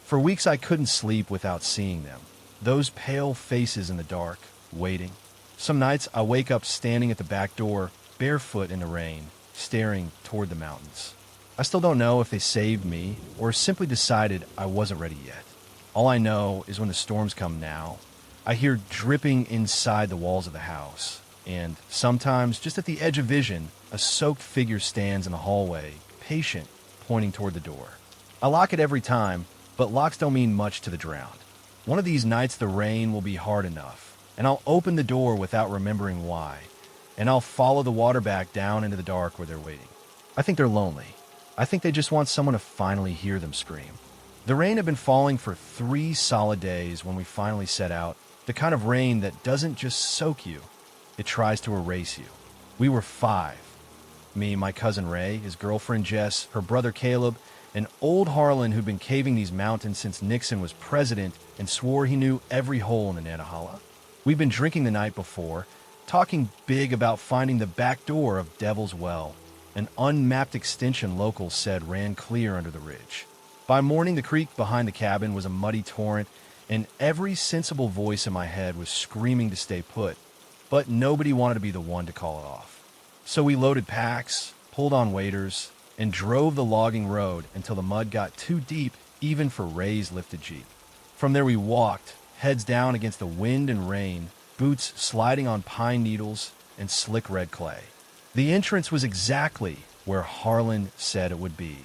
For weeks I couldn't sleep without seeing them. Those pale faces in the dark, waiting. Some nights I wake up standing at the back door, barefoot in the rain, staring toward the mountains. I still don't know if they saved me or simply decided I wasn't ready yet. All I know is when the storms come now, I hear dripping inside the walls of the house, and sometimes, just at the edge of vision, a soaked figure stands in the hallway, patient, pointing toward the door. I lock it every time, but locks don't mean much to the drowned. One of these nights the rain will be hard enough, and I'll open the door without remembering why, and I'll follow the water back down into the dark where they're waiting. I think they're lonely. I think they just want someone to finally hear them scream. The rain had been falling for 3 solid days when we finally set out, the kind of rain that doesn't just soak you, it tries to erase you. We were 5. Me, my cousin Ray, his girlfriend Jess, her brother Caleb, and old Harlan who'd been caving these mountains since Nixon was president and swore he knew every hole in the Nantahala. We'd been drinking the night before, talking big about finding the back door of Devil's Well, an unmapped extension locals said ran clear under the ridge. By morning, the creek behind the cabin was a muddy torrent, and every sensible voice in my head was screaming to stay put, but nobody wanted to be the one to call it off. So we loaded packs, pulled on waders, and drove the logging road until the mud got too deep even for Ray's lifted Jeep. From there we walked, heads down against the wind and rain, boots sliding on pine needles and slick red clay. The entrance was exactly where Harlan said it would be,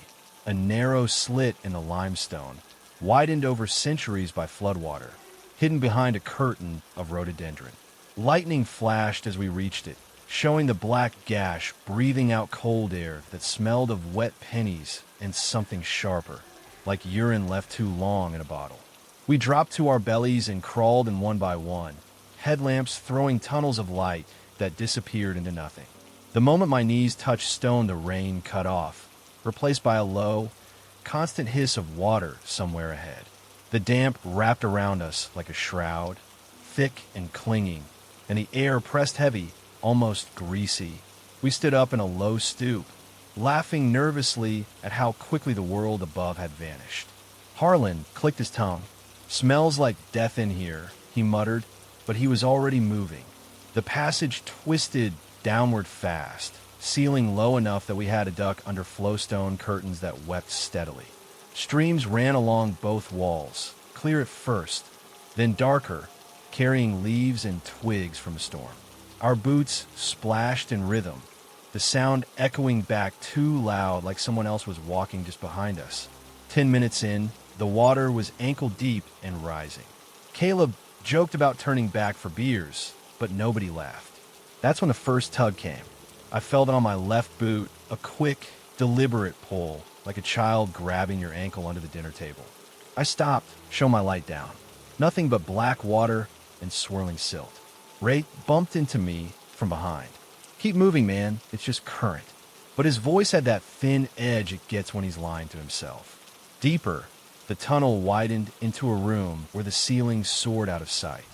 a narrow slit in the limestone, widened over centuries by floodwater, hidden behind a curtain of rhododendron. Lightning flashed as we reached it, showing the black gash breathing out cold air that smelled of wet pennies and something sharper, like urine left too long in a bottle. We dropped to our bellies and crawled in one by one, headlamps throwing tunnels of light that disappeared into nothing. The moment my knees touched stone, the rain cut off, replaced by a low, constant hiss of water somewhere ahead. The damp wrapped around us like a shroud, thick and clinging, and the air pressed heavy, almost greasy. We stood up in a low stoop, laughing nervously at how quickly the world above had vanished. Harlan clicked his tongue. "Smells like death in here," he muttered, but he was already moving. The passage twisted downward fast, ceiling low enough that we had to duck under flowstone curtains that wept steadily. Streams ran along both walls, clear at first, then darker, carrying leaves and twigs from a storm. Our boots splashed in rhythm, the sound echoing back too loud like someone else was walking just behind us. 10 minutes in, the water was ankle deep and rising. Caleb joked about turning back for beers, but nobody laughed. That's when the first tug came. I felt it on my left boot, a quick, deliberate pull, like a child grabbing your ankle under the dinner table. I stopped, showed my light down. Nothing but black water and swirling silt. Ray bumped into me from behind. "Keep moving, man. It's just current." But his voice had that thin edge it gets when he's lying to himself. Deeper, the tunnel widened into a room where the ceiling soared out of sight.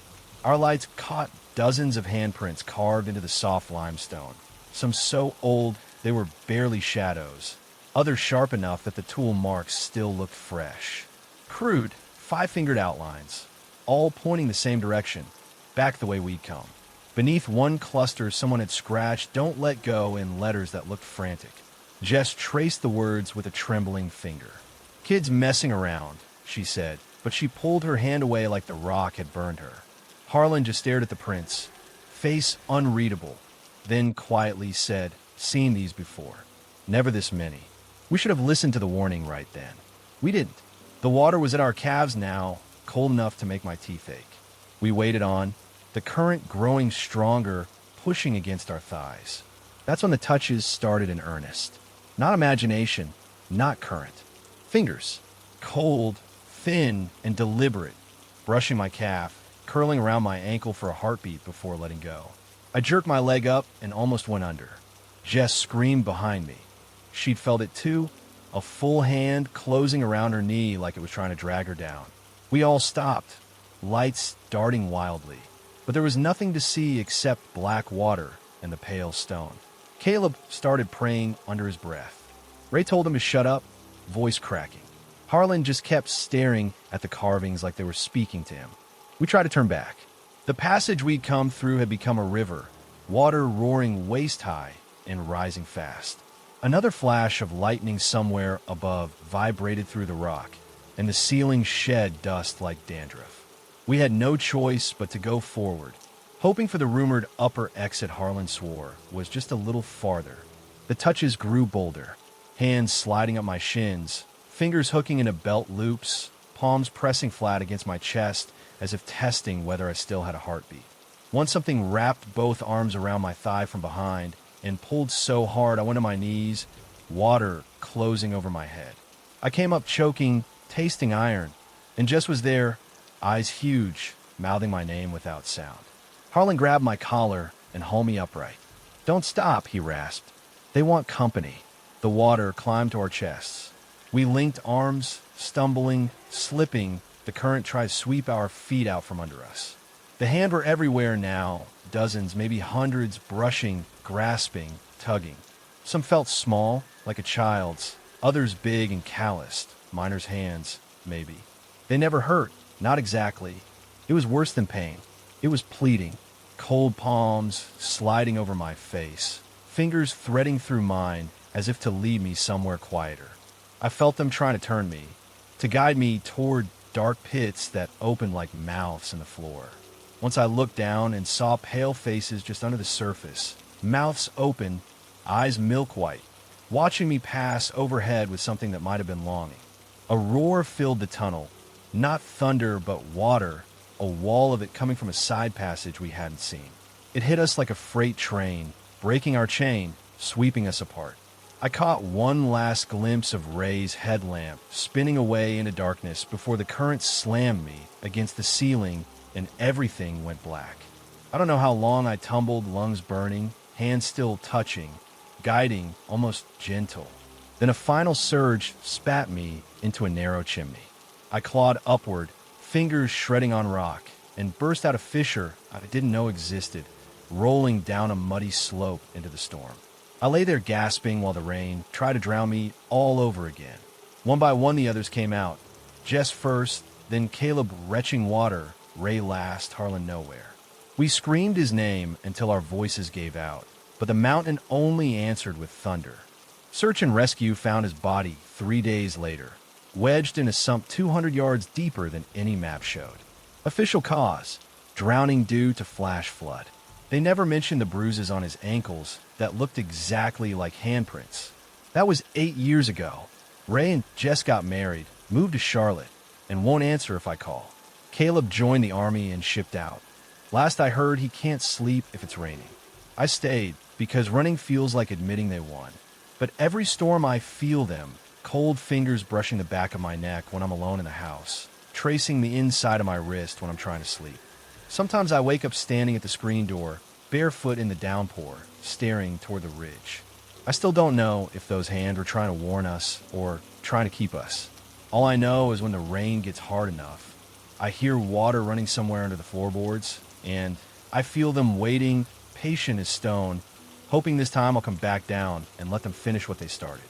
Our lights caught dozens of handprints carved into the soft limestone, some so old they were barely shadows, others sharp enough that the tool marks still looked fresh. Crude, five-fingered outlines, all pointing the same direction, back the way we'd come. Beneath one cluster, someone had scratched "Don't let go" in letters that looked frantic. Jess traced the words with a trembling finger. "Kids messing around," she said, but she pulled her hand away like the rock had burned her. Harlan just stared at the prints, face unreadable, then quietly said, "Seen these before. Never this many. We should have listened to the warning right then." We didn't. The water was at our calves now, cold enough to make my teeth ache. We waded on, the current growing stronger, pushing against our thighs. That's when the touches started in earnest. Not imagination, not current. Fingers, cold, thin, and deliberate, brushing my calf, curling around my ankle for a heartbeat before letting go. I jerked my leg up and almost went under. Jess screamed behind me. She'd felt it too, a full hand closing around her knee like it was trying to drag her down. We all stopped, lights darting wildly, but there was nothing to see except black water and the pale stone. Caleb started praying under his breath. Ray told him to shut up, voice cracking. Harlan just kept staring at the carvings like they were speaking to him. We tried to turn back. The passage we'd come through had become a river, water roaring waist-high and rising fast. Another flash of lightning somewhere above vibrated through the rock, and the ceiling shed dust like dandruff. We had no choice but to go forward, hoping for the rumored upper exit Harlan swore was just a little farther. The touches grew bolder, hands sliding up my shins, fingers hooking into belt loops, palms pressing flat against my chest as if testing whether I still had a heartbeat. Once something wrapped both arms around my thigh from behind and pulled so hard I went to my knees, water closing over my head. I came up choking, tasting iron, and Jess was there, eyes huge, mouthing my name without sound. Harlan grabbed my collar and hauled me upright. "Don't stop," he rasped. "They want company." The water climbed to our chests. We linked arms, stumbling, slipping. The current tried to sweep our feet out from under us. The hands were everywhere now, dozens, maybe hundreds, brushing, grasping, tugging. Some felt small, like a child's, others big and calloused, miner's hands, maybe. They never hurt, Not exactly. It was worse than pain. It was pleading. Cold palms sliding over my face, fingers threading through mine as if to lead me somewhere quieter. I felt them trying to turn me, to guide me toward dark pits that opened like mouths in the floor. Once I looked down and saw pale faces just under the surface, mouths open, eyes milk white, watching me pass overhead with something that might have been longing. A roar filled the tunnel, not thunder but water, a wall of it coming from a side passage we hadn't seen. It hit us like a freight train, breaking our chain, sweeping us apart. I caught one last glimpse of Ray's headlamp spinning away into darkness before the current slammed me against the ceiling and everything went black. I don't know how long I tumbled, lungs burning, hands still touching, guiding, almost gentle. Then a final surge spat me into a narrow chimney. I clawed upward, fingers shredding on rock, and burst out a fissure I didn't know existed, rolling down a muddy slope into the storm. I lay there gasping while the rain tried to drown me all over again. One by one the others came out. Jess first, then Caleb retching water, Ray last, Harlan nowhere. We screamed his name until our voices gave out, but the mountain only answered with thunder. Search and rescue found his body 3 days later, wedged in a sump 200 yards deeper than any map showed. Official cause: drowning due to flash flood. They never mentioned the bruises on his ankles that looked exactly like handprints. That was 8 years ago. Ray and Jess got married, moved to Charlotte, and won't answer if I call. Caleb joined the army and shipped out. Last I heard, he can't sleep if it's raining. I stayed because running feels like admitting they won. But every storm I feel them, cold fingers brushing the back of my neck when I'm alone in the house, tracing the inside of my wrist when I'm trying to sleep. Sometimes I wake up standing at the screen door, barefoot in the downpour, staring toward the ridge. I still don't know if those hands were trying to warn us or trying to keep us. All I know is when the rain gets hard enough, I hear water running somewhere under the floorboards, and I feel them waiting, patient as stone, hoping this time I'll come back down and let them finish what they started.